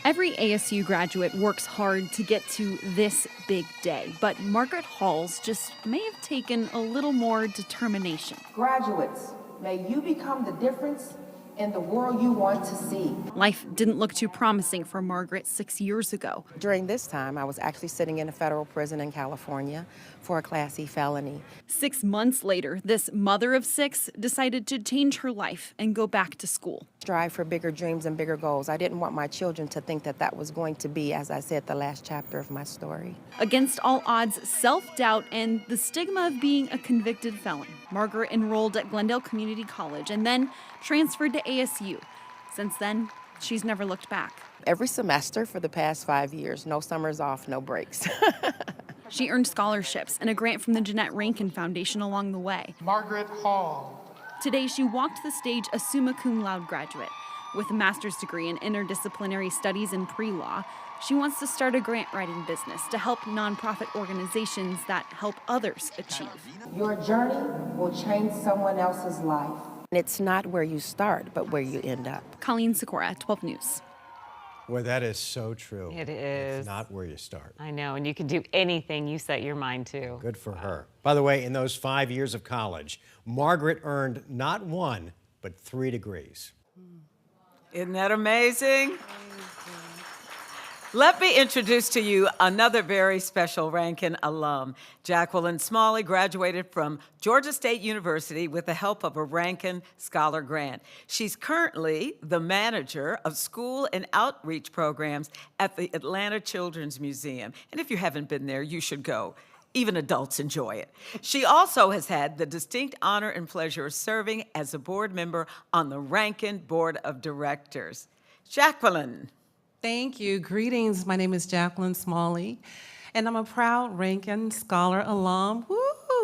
Every ASU graduate works hard to get to this big day, but Margaret Hall's just may have taken a little more determination. Graduates, may you become the difference in the world you want to see. Life didn't look too promising for Margaret 6 years ago. During this time, I was actually sitting in a federal prison in California for a Class E felony. 6 months later, this mother of 6 decided to change her life and go back to school. Strive for bigger dreams and bigger goals. I didn't want my children to think that that was going to be, as I said, the last chapter of my story. Against all odds, self-doubt and the stigma of being a convicted felon, Margaret enrolled at Glendale Community College and then transferred to ASU. Since then, she's never looked back. Every semester for the past 5 years, no summers off, no breaks. She earned scholarships and a grant from the Jeannette Rankin Foundation along the way. Margaret Hall. Today, she walked the stage a summa cum laude graduate. With a master's degree in interdisciplinary studies and pre-law, she wants to start a grant-writing business to help nonprofit organizations that help others achieve. Your journey will change someone else's life. It's not where you start, but where you end up. Colleen Sikora, 12 News. Boy, that is so true. It is. It's not where you start. I know, and you can do anything you set your mind to. Good for her. By the way, in those 5 years of college, Margaret earned not 1, but 3 degrees. Isn't that amazing? Let me introduce to you another very special Rankin alum. Jacqueline Smalley graduated from Georgia State University with the help of a Rankin Scholar Grant. She's currently the manager of school and outreach programs at the Atlanta Children's Museum. And if you haven't been there, you should go. Even adults enjoy it. She also has had the distinct honor and pleasure of serving as a board member on the Rankin Board of Directors. Jacqueline. Thank you. Greetings. My name is Jacqueline Smalley, and I'm a proud Rankin Scholar alum. Woo!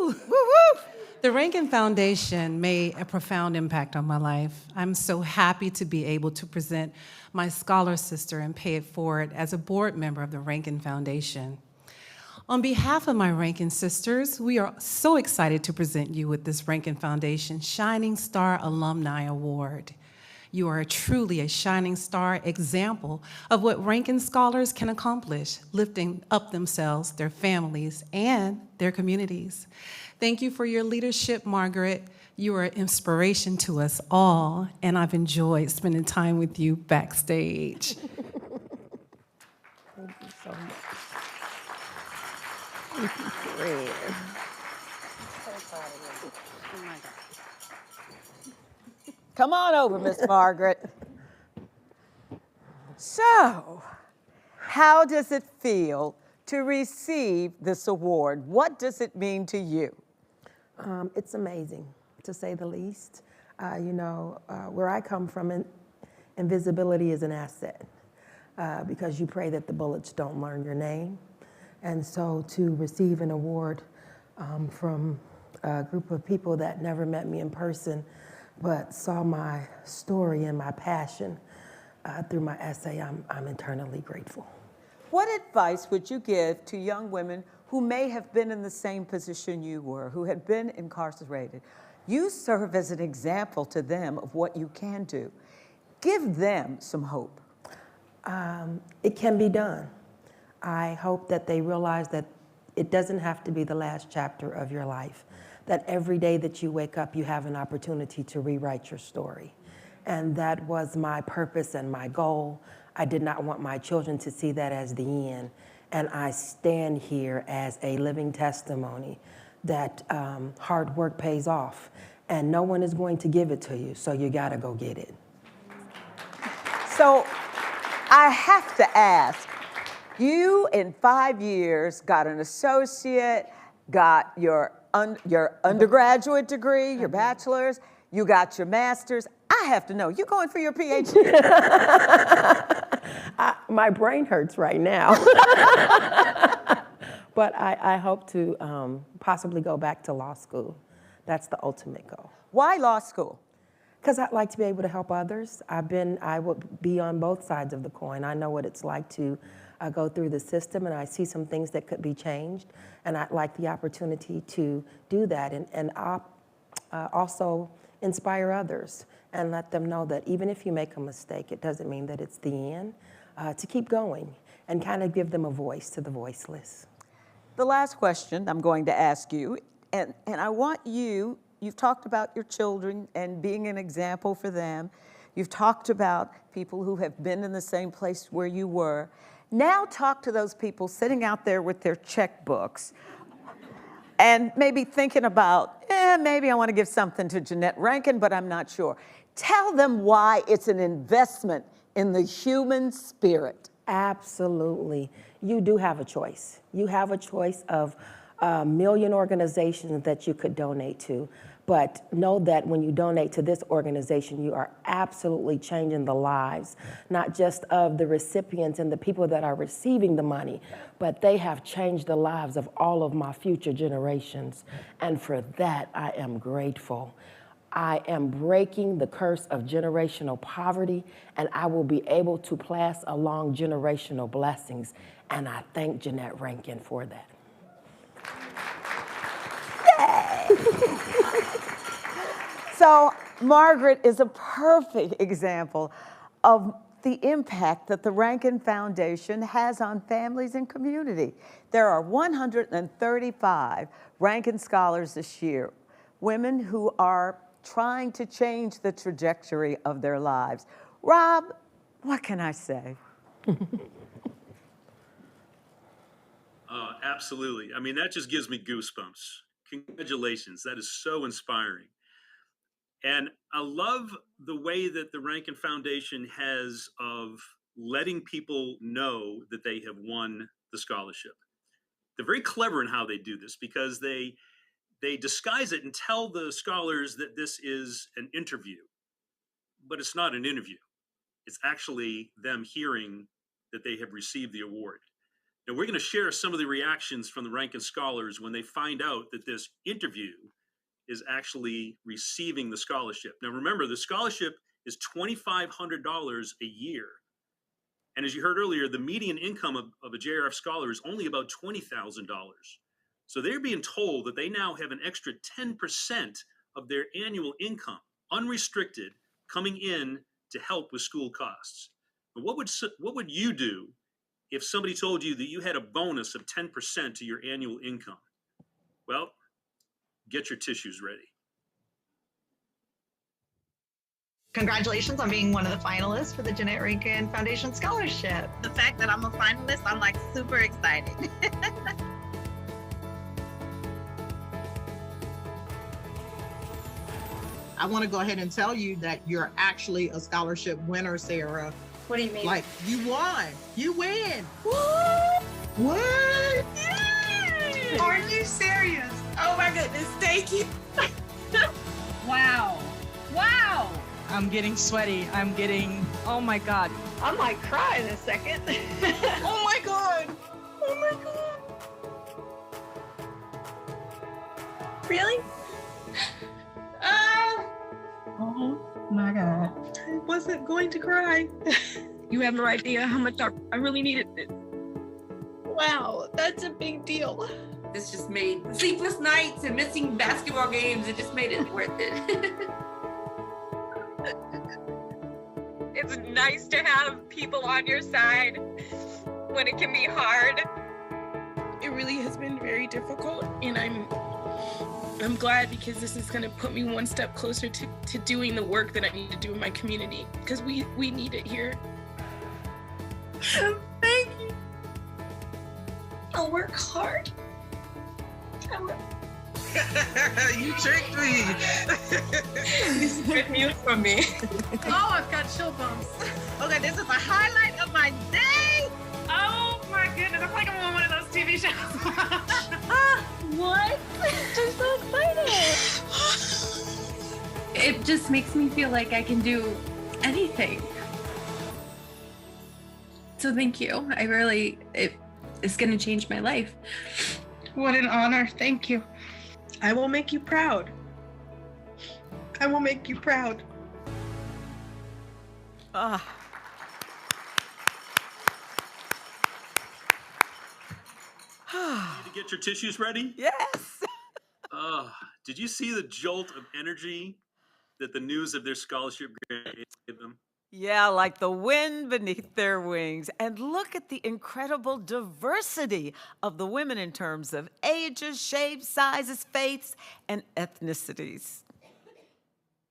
Woo woo! The Rankin Foundation made a profound impact on my life. I'm so happy to be able to present my scholar sister and pay it forward as a board member of the Rankin Foundation. On behalf of my Rankin sisters, we are so excited to present you with this Rankin Foundation Shining Star Alumni Award. You are truly a shining star example of what Rankin Scholars can accomplish, lifting up themselves, their families, and their communities. Thank you for your leadership, Margaret. You are an inspiration to us all, and I've enjoyed spending time with you backstage. Thank you so much. Thank you, Fred. So proud of you. Oh my God. Come on over, Miss Margaret. So, how does it feel to receive this award? What does it mean to you? It's amazing, to say the least. Where I come from, invisibility is an asset because you pray that the bullets don't learn your name. And so to receive an award from a group of people that never met me in person, but saw my story and my passion through my essay, I'm eternally grateful. What advice would you give to young women who may have been in the same position you were, who had been incarcerated? You serve as an example to them of what you can do. Give them some hope. It can be done. I hope that they realize that it doesn't have to be the last chapter of your life, that every day that you wake up, you have an opportunity to rewrite your story. And that was my purpose and my goal. I did not want my children to see that as the end. And I stand here as a living testimony that hard work pays off. And no one is going to give it to you, so you gotta go get it. So I have to ask, you in 5 years got an associate, got your undergraduate degree, your bachelor's, you got your master's. I have to know, you going for your PhD? My brain hurts right now. But I hope to possibly go back to law school. That's the ultimate goal. Why law school? Because I'd like to be able to help others. I would be on both sides of the coin. I know what it's like to go through the system, and I see some things that could be changed, and I'd like the opportunity to do that, and also inspire others and let them know that even if you make a mistake, it doesn't mean that it's the end, to keep going and kind of give them a voice to the voiceless. The last question I'm going to ask you, and I want you've talked about your children and being an example for them. You've talked about people who have been in the same place where you were. Now talk to those people sitting out there with their checkbooks and maybe thinking about, maybe I want to give something to Jeannette Rankin, but I'm not sure. Tell them why it's an investment in the human spirit. Absolutely. You do have a choice. You have a choice of a million organizations that you could donate to. But know that when you donate to this organization, you are absolutely changing the lives, not just of the recipients and the people that are receiving the money, but they have changed the lives of all of my future generations. And for that, I am grateful. I am breaking the curse of generational poverty, and I will be able to pass along generational blessings. And I thank Jeannette Rankin for that. So Margaret is a perfect example of the impact that the Rankin Foundation has on families and community. There are 135 Rankin Scholars this year, women who are trying to change the trajectory of their lives. Rob, what can I say? Absolutely. I mean, that just gives me goosebumps. Congratulations. That is so inspiring. And I love the way that the Rankin Foundation has of letting people know that they have won the scholarship. They're very clever in how they do this because they disguise it and tell the scholars that this is an interview, but it's not an interview. It's actually them hearing that they have received the award. Now, we're going to share some of the reactions from the Rankin Scholars when they find out that this interview is actually receiving the scholarship. Now, remember, the scholarship is $2,500 a year. And as you heard earlier, the median income of a JRF scholar is only about $20,000. So they're being told that they now have an extra 10% of their annual income, unrestricted, coming in to help with school costs. But what would you do if somebody told you that you had a bonus of 10% to your annual income? Well, get your tissues ready. Congratulations on being one of the finalists for the Jeannette Rankin Foundation Scholarship. The fact that I'm a finalist, I'm like super excited. I want to go ahead and tell you that you're actually a scholarship winner, Sarah. What do you mean? Like, you won. You win. What? What? Yay! Are you serious? Oh my goodness, thank you. Wow. Wow. I'm getting sweaty. Oh my God. I might cry in a second. Oh my God. Oh my God. Really? Oh my God. I wasn't going to cry. You have no idea how much I really needed this. Wow, that's a big deal. This just made sleepless nights and missing basketball games. It just made it worth it. It's nice to have people on your side when it can be hard. It really has been very difficult, and I'm glad because this is going to put me one step closer to doing the work that I need to do in my community, because we need it here. Thank you. I'll work hard. You tricked me. This is good news for me. Oh, I've got chill bumps. Okay, this is the highlight of my day. Oh my goodness, I'm like I'm on one of those TV shows. What? I'm so excited. It just makes me feel like I can do anything. So thank you. It's going to change my life. What an honor. Thank you. I will make you proud. I will make you proud. Ah. Need to get your tissues ready? Yes. Did you see the jolt of energy that the news of their scholarship grant gave them? Yeah, like the wind beneath their wings. And look at the incredible diversity of the women in terms of ages, shapes, sizes, faiths, and ethnicities.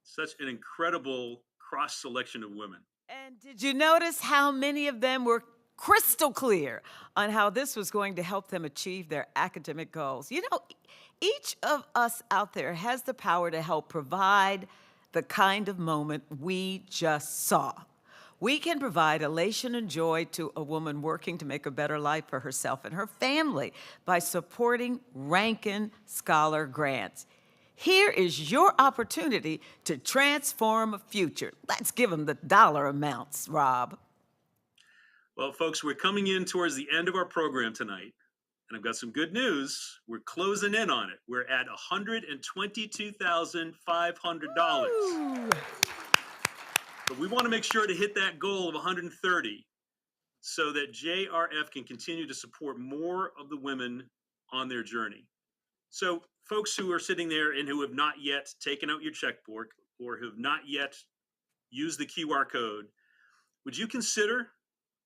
Such an incredible cross selection of women. And did you notice how many of them were crystal clear on how this was going to help them achieve their academic goals? You know, each of us out there has the power to help provide the kind of moment we just saw. We can provide elation and joy to a woman working to make a better life for herself and her family by supporting Rankin Scholar grants. Here is your opportunity to transform a future. Let's give them the dollar amounts, Rob. Well, folks, we're coming in towards the end of our program tonight, and I've got some good news. We're closing in on it. We're at $122,500. But we want to make sure to hit that goal of 130 so that JRF can continue to support more of the women on their journey. So folks who are sitting there and who have not yet taken out your checkbook or who have not yet used the QR code, would you consider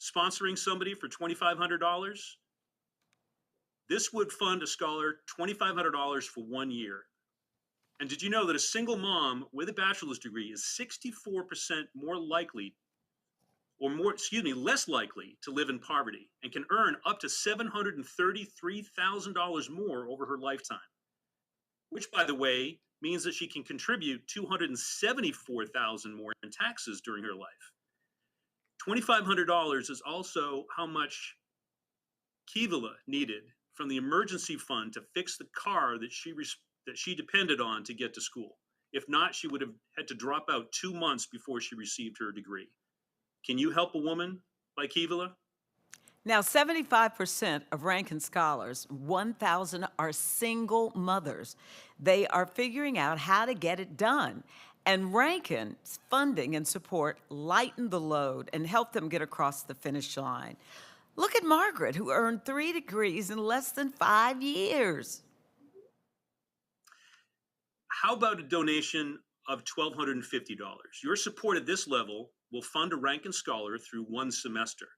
sponsoring somebody for $2,500? This would fund a scholar $2,500 for 1 year. And did you know that a single mom with a bachelor's degree is 64% more likely, or less likely to live in poverty and can earn up to $733,000 more over her lifetime, which, by the way, means that she can contribute $274,000 more in taxes during her life. $2,500 is also how much Kivala needed from the emergency fund to fix the car that she depended on to get to school. If not, she would have had to drop out 2 months before she received her degree. Can you help a woman like Kivala? Now, 75% of Rankin Scholars, 1,000 are single mothers. They are figuring out how to get it done. And Rankin's funding and support lighten the load and help them get across the finish line. Look at Margaret, who earned 3 degrees in less than 5 years. How about a donation of $1,250? Your support at this level will fund a Rankin Scholar through 1 semester.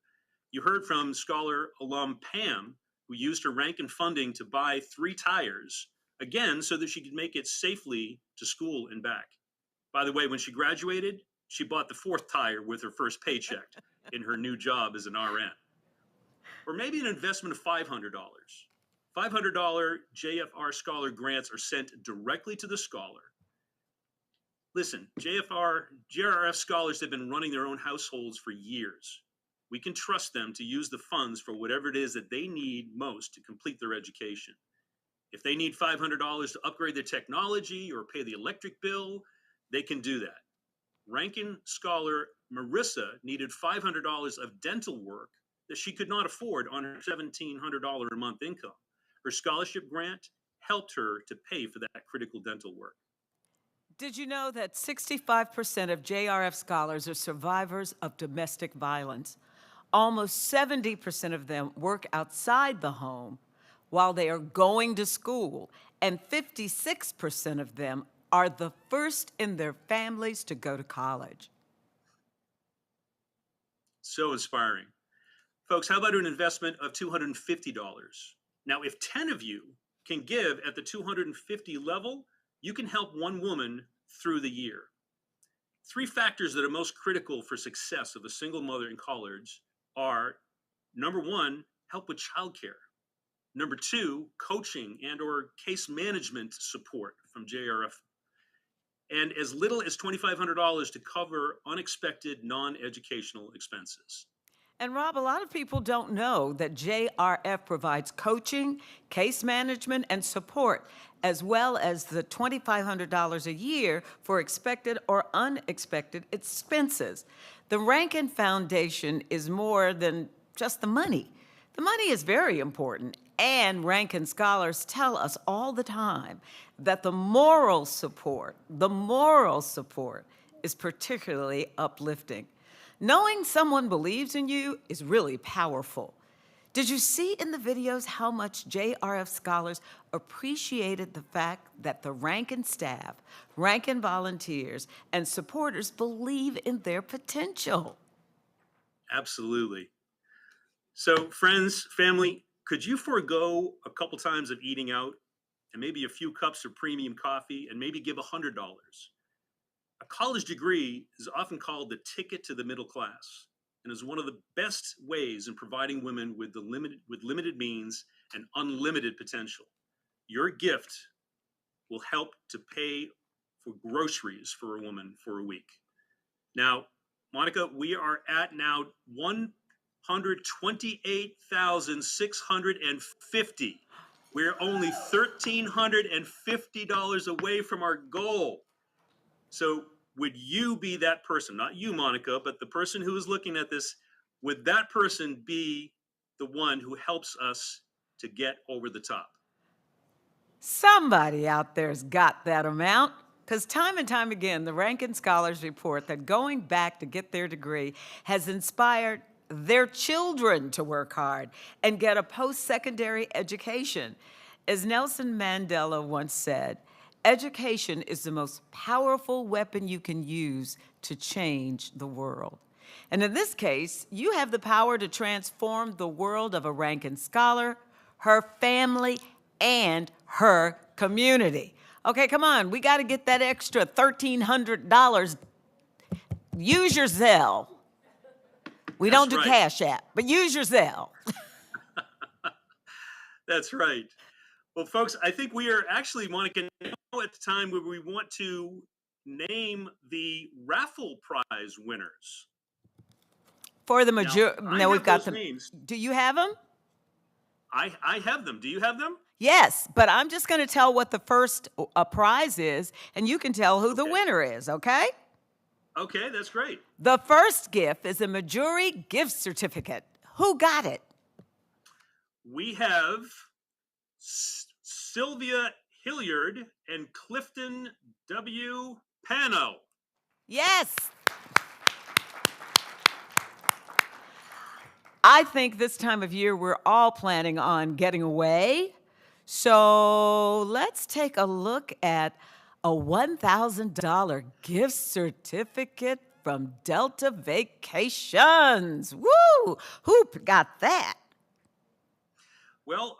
You heard from Scholar alum Pam, who used her Rankin funding to buy 3 tires, again, so that she could make it safely to school and back. By the way, when she graduated, she bought the 4th tire with her first paycheck in her new job as an RN. Or maybe an investment of $500. $500 JFR Scholar grants are sent directly to the scholar. Listen, JRF scholars have been running their own households for years. We can trust them to use the funds for whatever it is that they need most to complete their education. If they need $500 to upgrade their technology or pay the electric bill, they can do that. Rankin Scholar Marissa needed $500 of dental work that she could not afford on her $1,700 a month income. Her scholarship grant helped her to pay for that critical dental work. Did you know that 65% of JRF scholars are survivors of domestic violence? Almost 70% of them work outside the home while they are going to school, and 56% of them are the first in their families to go to college. So inspiring. Folks, how about an investment of $250? Now, if 10 of you can give at the $250 level, you can help 1 woman through the year. 3 factors that are most critical for success of a single mother in college are, number 1, help with childcare. Number 2, coaching and or case management support from JRF. And as little as $2,500 to cover unexpected non-educational expenses. And Rob, a lot of people don't know that JRF provides coaching, case management, and support, as well as the $2,500 a year for expected or unexpected expenses. The Rankin Foundation is more than just the money. The money is very important, and Rankin scholars tell us all the time that the moral support is particularly uplifting. Knowing someone believes in you is really powerful. Did you see in the videos how much JRF scholars appreciated the fact that the Rankin staff, Rankin volunteers, and supporters believe in their potential? Absolutely. So friends, family, could you forego a couple times of eating out and maybe a few cups of premium coffee and maybe give $100? A college degree is often called the ticket to the middle class and is one of the best ways in providing women with limited means and unlimited potential. Your gift will help to pay for groceries for a woman for a week. Now, Monica, we are at now $128,650. We're only $1,350 away from our goal. So would you be that person? Not you, Monica, but the person who is looking at this. Would that person be the one who helps us to get over the top? Somebody out there's got that amount. Because time and time again, the Rankin Scholars report that going back to get their degree has inspired their children to work hard and get a post-secondary education. As Nelson Mandela once said, education is the most powerful weapon you can use to change the world. And in this case, you have the power to transform the world of a Rankin Scholar, her family, and her community. Okay, come on, we got to get that extra $1,300. Use your Zelle. We don't do Cash App, but use your Zelle. That's right. Well, folks, I think we are actually, Monica, now at the time where we want to name the raffle prize winners. For the majority, no, we've got them. Names. Do you have them? I have them. Do you have them? Yes, but I'm just going to tell what the first prize is, and you can tell who the winner is, okay? Okay, that's great. The first gift is a Majuri gift certificate. Who got it? We have Sylvia Hilliard and Clifton W. Pano. Yes. I think this time of year we're all planning on getting away. So let's take a look at a $1,000 gift certificate from Delta Vacations. Woo! Who got that? Well,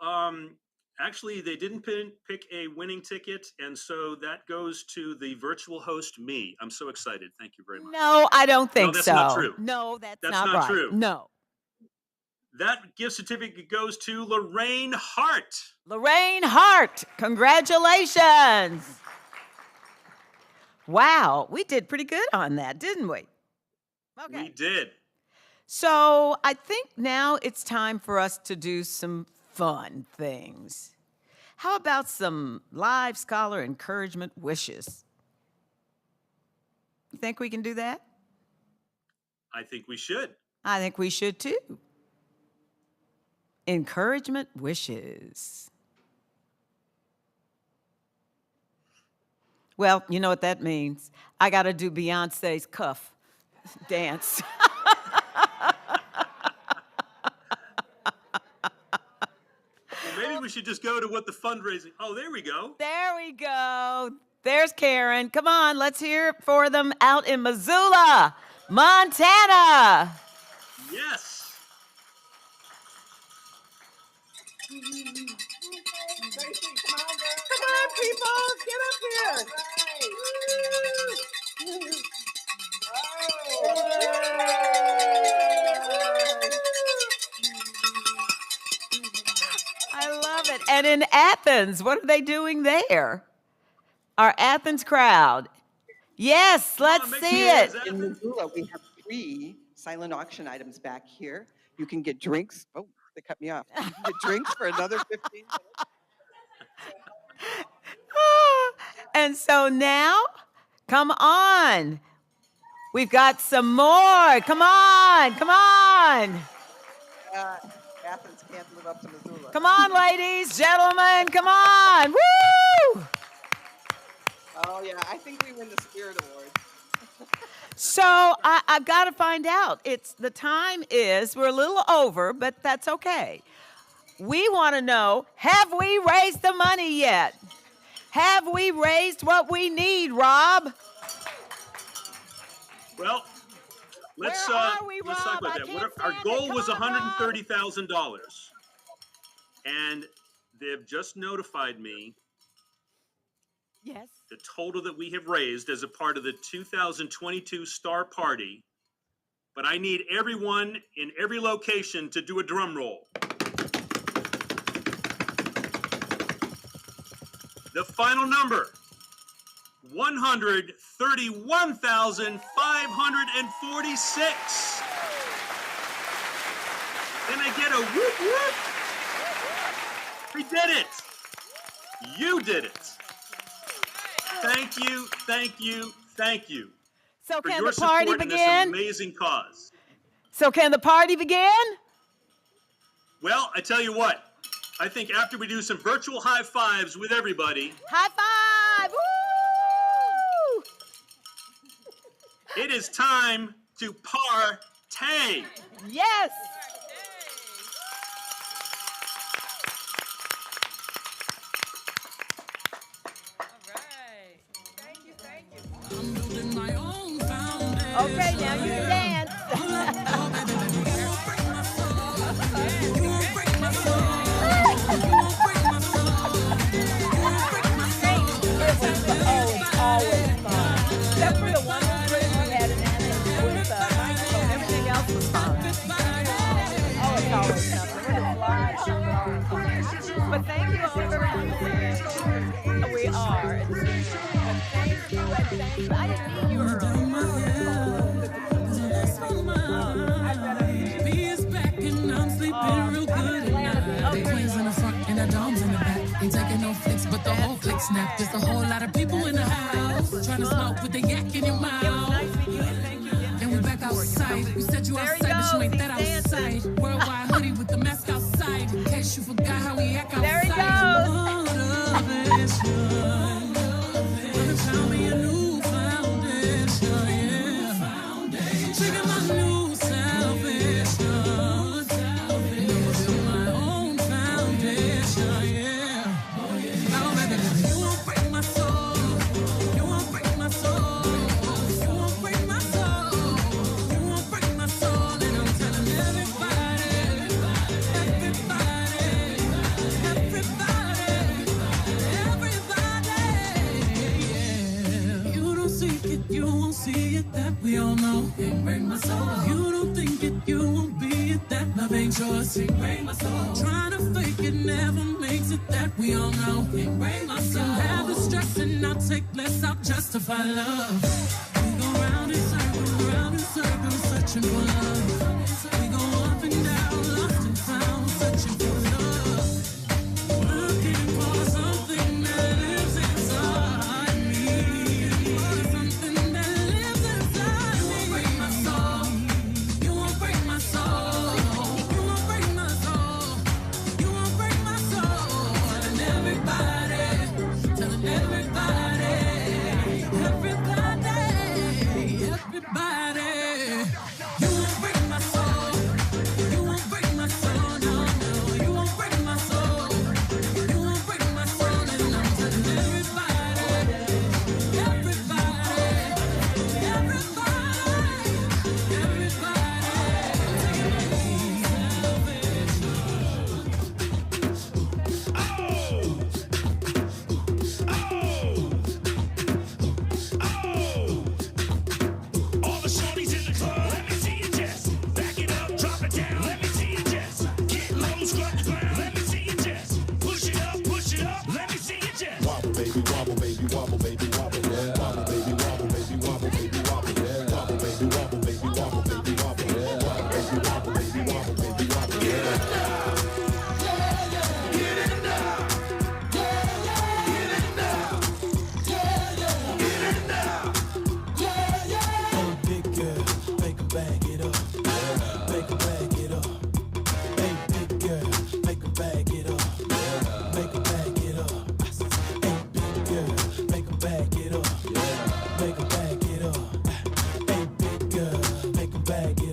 actually, they didn't pick a winning ticket, and so that goes to the virtual host, me. I'm so excited. Thank you very much. No, I don't think that's so. Not true. No, that's not not right. true. No. That gift certificate goes to Lorraine Hart. Lorraine Hart, congratulations. Wow, we did pretty good on that, didn't we? Okay. We did. So I think now it's time for us to do some fun things. How about some live scholar encouragement wishes? You think we can do that? I think we should. I think we should too. Encouragement wishes. Well, you know what that means. I got to do Beyonce's cuff dance. Maybe we should just go to what the fundraising. Oh, there we go. There we go. There's Karen. Come on, let's hear it for them out in Missoula, Montana. Yes. Come on, people, get up here. I love it. And in Athens, what are they doing there? Our Athens crowd. Yes, let's see it. In Missoula, we have 3 silent auction items back here. You can get drinks. Oh, they cut me off. You can get drinks for another 15 minutes. And so now, come on. We've got some more. Come on, come on. Athens can't live up to Missoula. Come on, ladies, gentlemen, come on. Woo! Oh, yeah, I think we win the Spirit Award. So I've got to find out. The time is, we're a little over, but that's okay. We want to know, have we raised the money yet? Have we raised what we need, Rob? Well, let's talk about that. Our goal was $130,000, and they've just notified me. Yes. The total that we have raised as a part of the 2022 Star Party, but I need everyone in every location to do a drum roll. The final number, $131,546. Can I get a whoop whoop? We did it. You did it. Thank you, thank you, thank you. So for can your the party support in begin? this amazing cause. So can the party begin? Well, I tell you what, I think after we do some virtual high fives with everybody. High five! Woo! It is time to partay. Yes! Okay, now you can dance. Always fun. Except for the one we had an with microphone. Everything else was fun. Oh, it's always something. We're just live. But thank you all for listening. We are. Thank you and thank you. I didn't need you earlier. Ain't taking no flicks, but the whole flick snap. There's a whole lot of people in the house trying to smoke with the yak in your mouth. And we back outside. You said you outside, but you ain't that outside. Worldwide hoodie with the mask outside. In case you forgot how we act outside. There he goes. Found me a new foundation, yeah. Checking my new salvation. My own foundation, yeah. You won't see it, that we all know. Can't break my soul. You don't think it, you won't be it, that love ain't yours. Can't break my soul. Trying to fake it never makes it, that we all know. Can't break my soul. Have the stress and I'll take less, I'll justify love. We go round in circles, searching for love. We go up and down, lost and found, searching for love. Looking for something that lives inside me. Everybody, you won't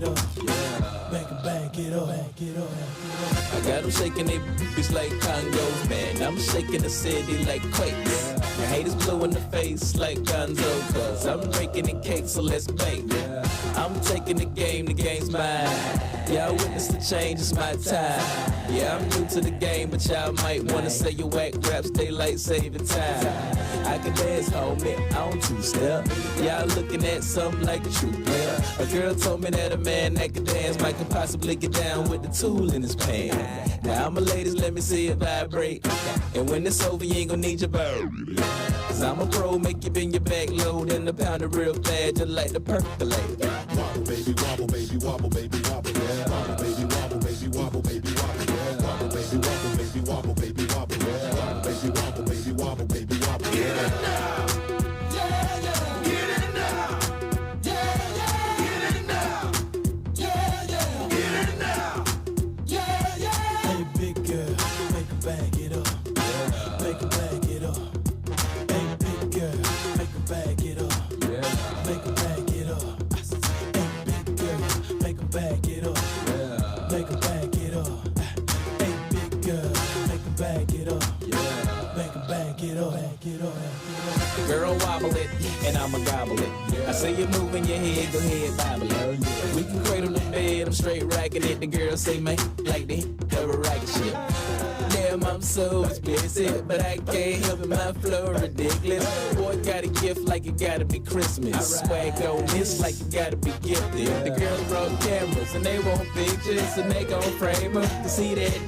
up. Back it up. I got them shaking they boobies like Congos, man. I'm shaking the city like quakes. My haters blue in the face like Gonzo, cause I'm breaking the cake, so let's bake. I'm taking the game's mine. Yeah, I witness the change, it's my time. Yeah, I'm new to the game, but y'all might wanna say you whack raps, daylight saving time. I can dance, homie, on two-step. Y'all looking at something like a true player. A girl told me that a man that can dance might could possibly get down with the tool in his pants. Now, I'm a ladies, let me see it vibrate. And when it's over, you ain't gonna need your bird. Cause I'm a pro, make you bend your back load and the pound it real fast, just like the percolate. Wobble, baby, wobble, baby, wobble, baby, wobble, yeah. Wobble, baby, wobble, baby, wobble, baby, wobble, yeah. Wobble, baby, wobble, baby, wobble, baby, wobble, yeah. Wobble, baby, wobble, baby, wobble, baby, wobble, yeah. Get it now, yeah, yeah. Get it now, yeah, yeah. Get it now, yeah, yeah. Get it now, yeah, yeah. Hey, big girl, make her back it up, make her back it up. Hey, big girl, make her back it up, make her back it up. Make her back it up. Make her back it up. Hey, big girl, make her back it up. Make her back it up. Girl, wobble it, and I'ma gobble it. I say you're moving your head, go ahead, bobble it. We can cradle the bed, I'm straight racking it. The girls say, man, like they cover racket shit. Damn, I'm so explicit, but I can't help it, my flow ridiculous. Boy, got a gift like it gotta be Christmas. Swag on this like you gotta be gifted. The girls brought cameras, and they want pictures, and they gon' frame them to see that.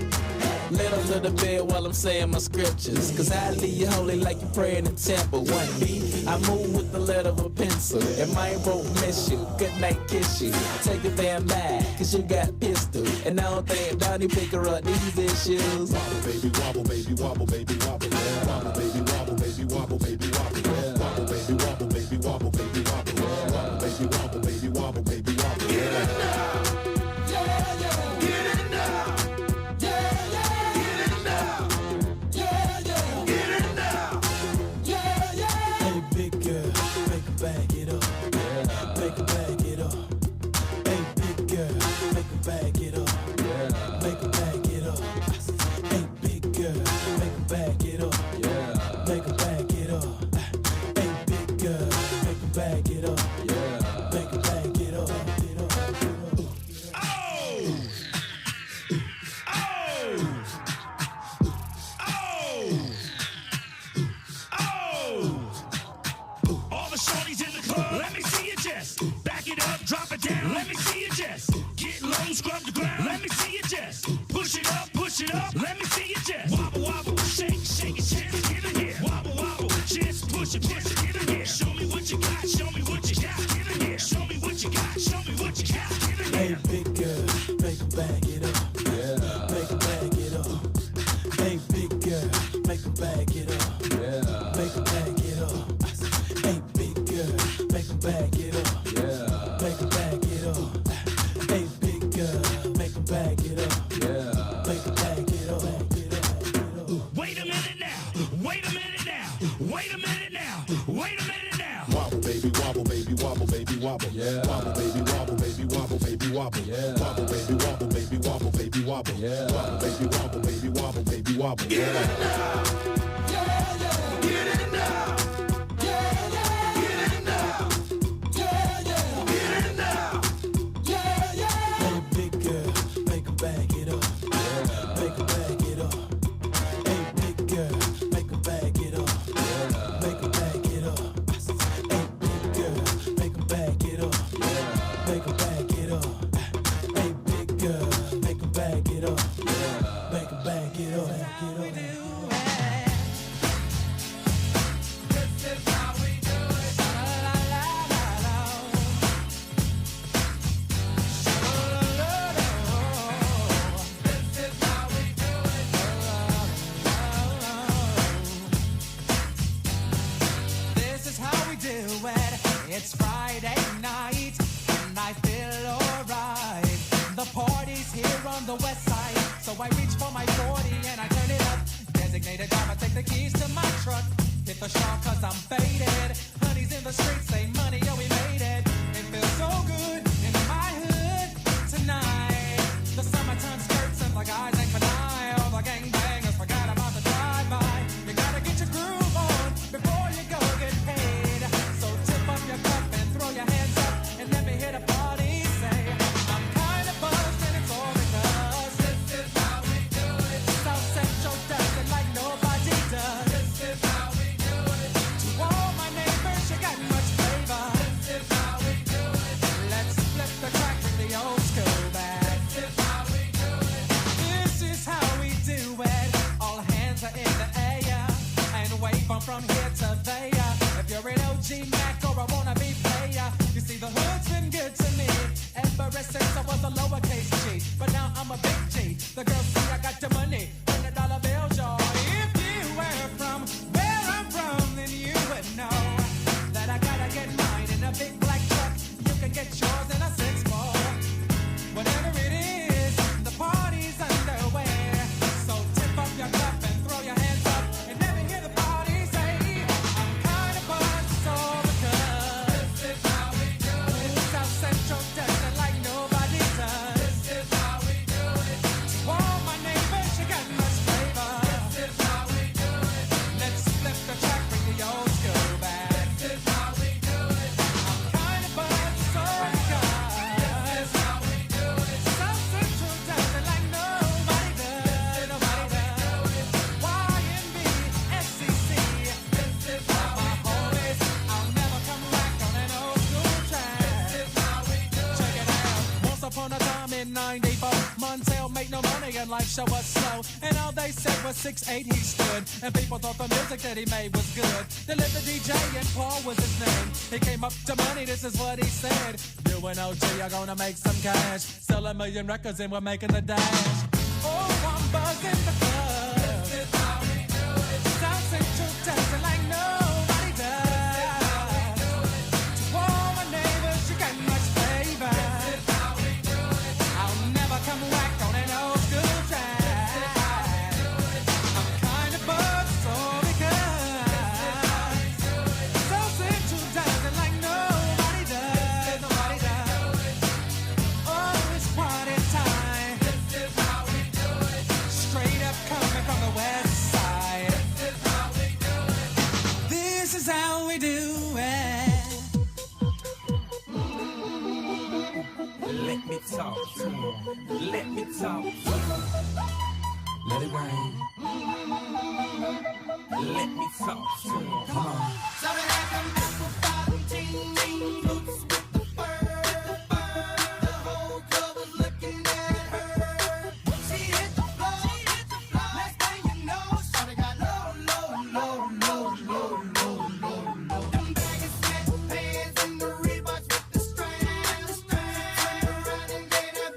Let them to the bed while I'm saying my scriptures. Cause I leave you holy like you pray in the temple. 1B, I move with the letter of a pencil. And mine won't miss you, good night kiss you. Take a damn back, cause you got pistol. And I don't think Donnie pick her up these issues. Wobble, baby, wobble, baby, wobble, baby, wobble, yeah. Wobble, baby, wobble, baby, wobble, baby, wobble, yeah. Wobble, baby, wobble, baby, wobble, baby, wobble, yeah. Wobble, baby, wobble, baby, wobble, baby, wobble, yeah. Get it now, yeah, yeah. Get it now, yeah, yeah. Get it now, yeah, yeah. Get it now, yeah, yeah. Hey, big girl, make her back it up, make her back it up. Hey, big girl, make her back it up, make her back it up. Hey, big girl, make her back it up, make her back it up. Hey, big girl, make her back it up, make her back it up. All the shorties in the club, let me see your chest. Back it up, drop it down, let me see your chest. Get low, scrub the ground, let me see your chest. Push it up, let me see your chest. Wobble, wobble, shake, shake your chest, get in here. Wobble, wobble, chest, push it, get in here. Show me what you got, show me what you got, get in here. Show me what you got, show me what you got, get in here. Hey, big girl, make her back it up, make her back it up. Hey, big girl, make her back it up, make her back it up. Hey, big girl, make her back it up, make her back it up. Hey, big girl, make her back it up, make her back it up. Wait a minute now, wait a minute now, wait a minute now, wait a minute now. Wobble, baby, wobble, baby, wobble, baby, wobble. Yeah. Wobble, baby, wobble, baby, wobble, baby, wobble. Yeah. Wobble, baby, wobble, baby, wobble, baby, wobble. Yeah. Wobble, baby, wobble, baby, wobble, baby, wobble. Get it now, yeah, yeah. Get it now, yeah, yeah. Get it now, yeah, yeah. Get it now, yeah, yeah. Hey, big girl, make her back it up, make her back it up. Hey, big girl, make her back it up, make her back it up. Hey, big girl, make her back it up, make her back it up. Hey, big girl, make her back it up, make her back it up. This is how we do it. La la la la. This is how we do it. This is how we do it. It's Friday night and I feel alright. The party's here on the west side, so I reach for my 40 and I turn it up. Designated driver, take the keys to my truck. Hit the shop cause I'm faded. Honey's in the streets, say money, yo, we made it. It feels so good in my hood. in 94. Montel made no money and life show was slow. And all they said was 6'8" he stood. And people thought the music that he made was good. They lived the DJ and Paul was his name. He came up to money, this is what he said. You and OG are gonna make some cash. Sell 1 million records and we're making the dash. Oh, I'm buzzing the club. This is how we do it. South Central dancing like nobody does. To all my neighbors, you got much flavor. This is how we do it. I'll never come whack on an old school track. This is how we do it. I'm kind of buzzed, so because South Central dancing like nobody does. Nobody does. Oh, it's party time. This is how we do it. Straight up coming from the west side. This is how we do it. This is how we do it. Let me talk to him. Let me talk to him. Let it rain. Let me talk to him. Come on. So they had them apple bottom jean boots with the fur. The whole club was looking at her. She hit the floor. Next thing you know, shawty got low. Them baggy sweatpants and the Reeboks with the strands. Turned around and gave that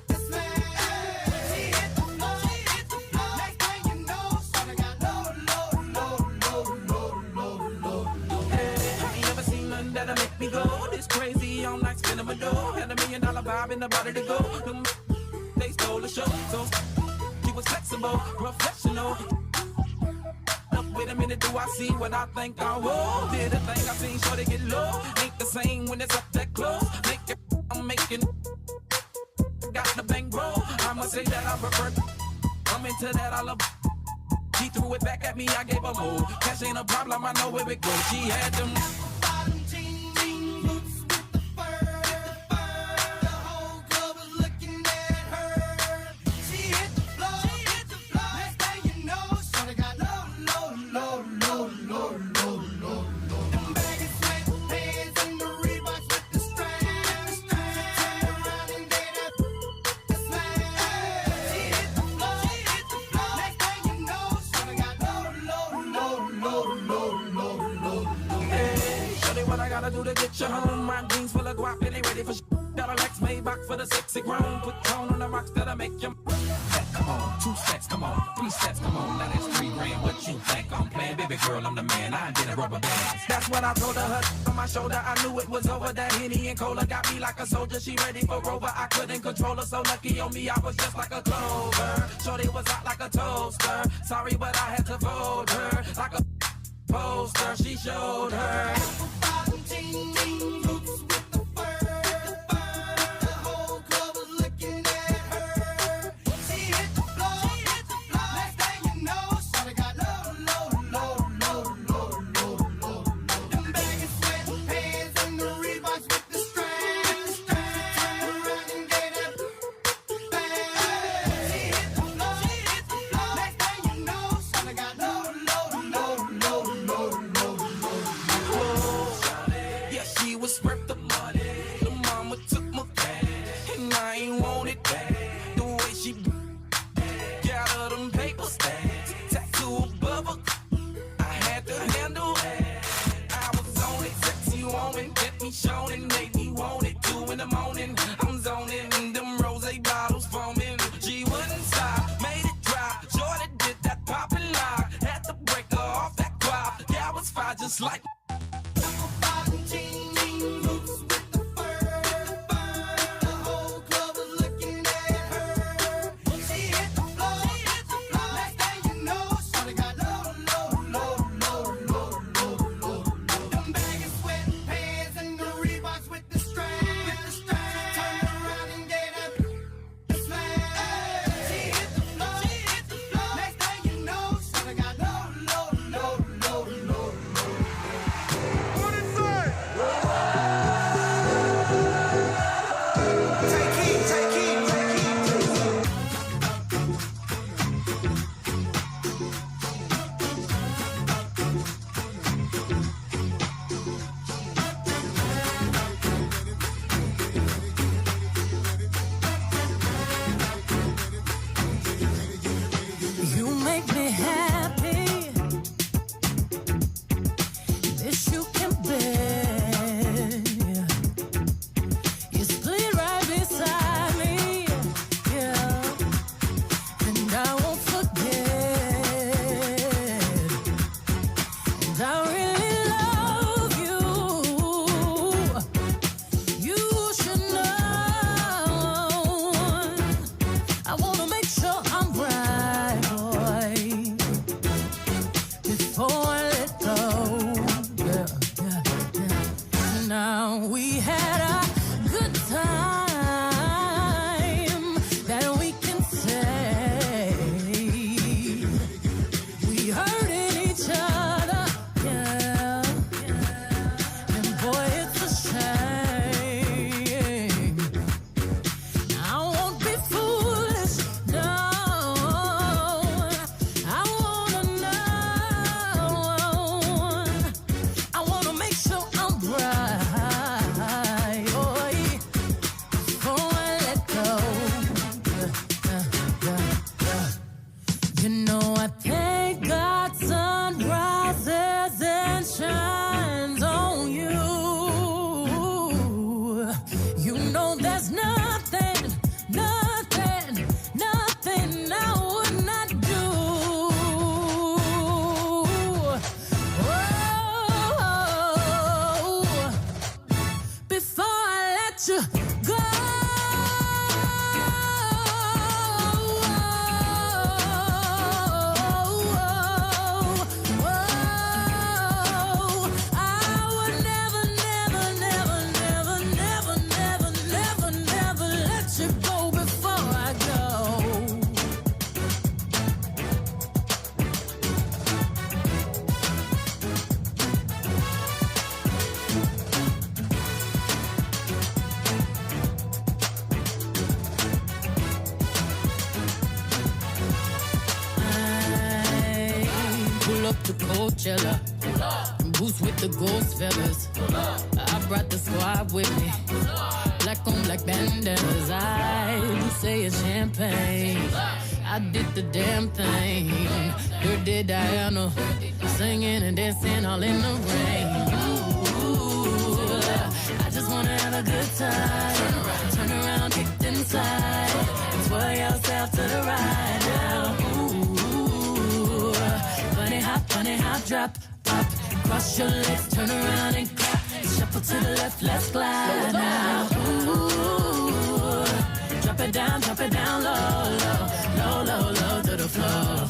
a smash. She hit the floor. Next thing you know, shawty got low. Hey, I ain't never seen nothing that'll make me go this crazy all night spinning my dough. Had $1 million vibe in the body to go. Them they stole the show, so he was flexible, professional. Wait a minute, do I see what I think I will? Did a thing I seen, sure they get low. Ain't the same when it's up that close. Make it, I'm making. Got the bang roll. I must say that I prefer. I'm into that, I love. She threw it back at me, I gave her more. Cash ain't a problem, I know where it goes. She had them. Bottom jean boots with the fur. The whole club was looking at her. She hit the floor. Next thing you know, shawty got low. Them baggy sweatpants and the Reeboks with the strands. Turned around and gave that a smash. She hit the floor. Next thing you know, shawty got low. Hey, shorty, what I gotta do to get you home? My jeans full of guap and they ready for got a Lex Maybach for the sexy grown. Put tone on the rocks that'll make you. Come on, 2 steps, come on, 3 steps, come on. Now that's 3 grand. What you think I'm playing? Baby girl, I'm the man. I did a rubber band. That's what I told her on my shoulder. I knew it was over. That Henny and Cola got me like a soldier. She ready for Rover. I couldn't control her. So lucky on me, I was just like a clover. Shorty was hot like a toaster. Sorry, but I had to fold her like a poster. She showed her. Bottom jean boots with the fur. The whole club was looking at her. She hit the floor. Next thing you know, shawty got low. Them baggy sweatpants and the Reeboks with the strands. Turned around and gave that bash. She hit the floor. Next thing you know, shawty got low. Yeah, she was swept the should go before I go. Pull up to Coachella, boost with the ghost feathers. I brought the squad with me, black on black bandanas. I do say it's champagne. I did the damn thing. Dirty Diana, singing and dancing all in the rain. Ooh, I just wanna have a good time. Turn around, kicked inside. Twirl yourself to the right now. Ooh, funny hop, drop, pop. Cross your legs, turn around and clap. Shuffle to the left, let's glide now. Ooh, drop it down low, low, low, low to the floor.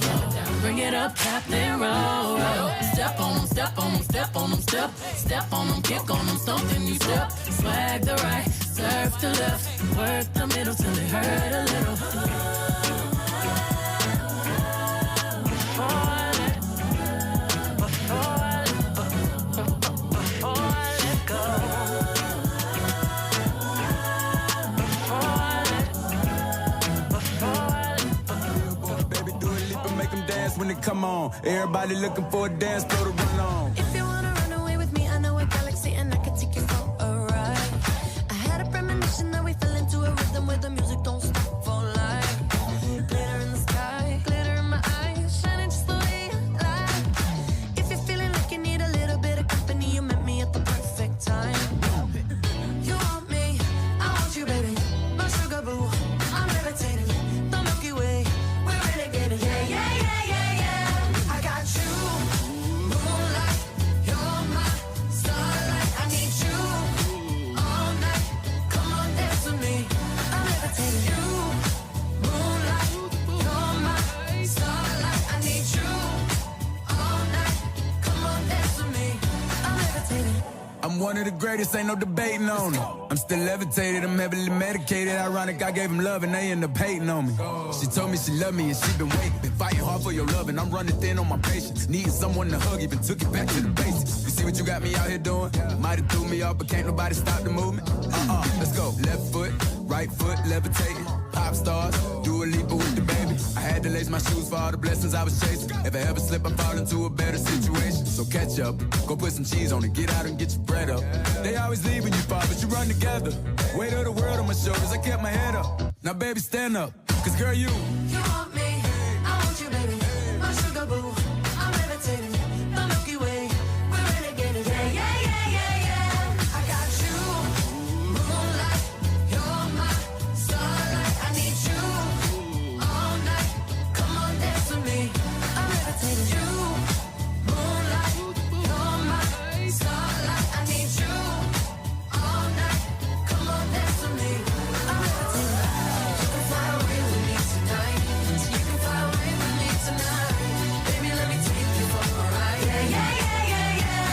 Bring it up, tap, then roll, roll. Step on them, step on them, step on them, step on them, kick on them, stomp, then you step. Swag the right, surf the left, work the middle till it hurt a little. When it come on, everybody looking for a dance floor to run on. If you wanna run away with me, I know a galaxy and I can take you for a ride. I had a premonition that we fell into a rhythm where the music don't stop for life. Glitter in the sky, glitter in my eyes, shining just the way you like. If you're feeling like you need a little bit of company, you met me at the perfect time. You want me, I want you, baby. My sugar boo, I'm levitating. The Milky Way, we're renegading. Yeah, yeah, yeah. I'm one of the greatest, ain't no debating on it. I'm still levitated, I'm heavily medicated. Ironic, I gave him love and they end up hating on me. She told me she loved me and she been waiting. Been fighting hard for your love and I'm running thin on my patience. Needing someone to hug, even took it back to the basics. You see what you got me out here doing? Might have threw me off, but can't nobody stop the movement. Let's go. Left foot, right foot, levitating. Pop stars, do a leap with the baby. I had to lace my shoes for all the blessings I was chasing. If I ever slip, I fall into a better situation. So catch up, go put some cheese on it, get out and get your bread up. They always leave when you fall, but you run together. Weight of the world on my shoulders, I kept my head up. Now baby, stand up, cause girl, you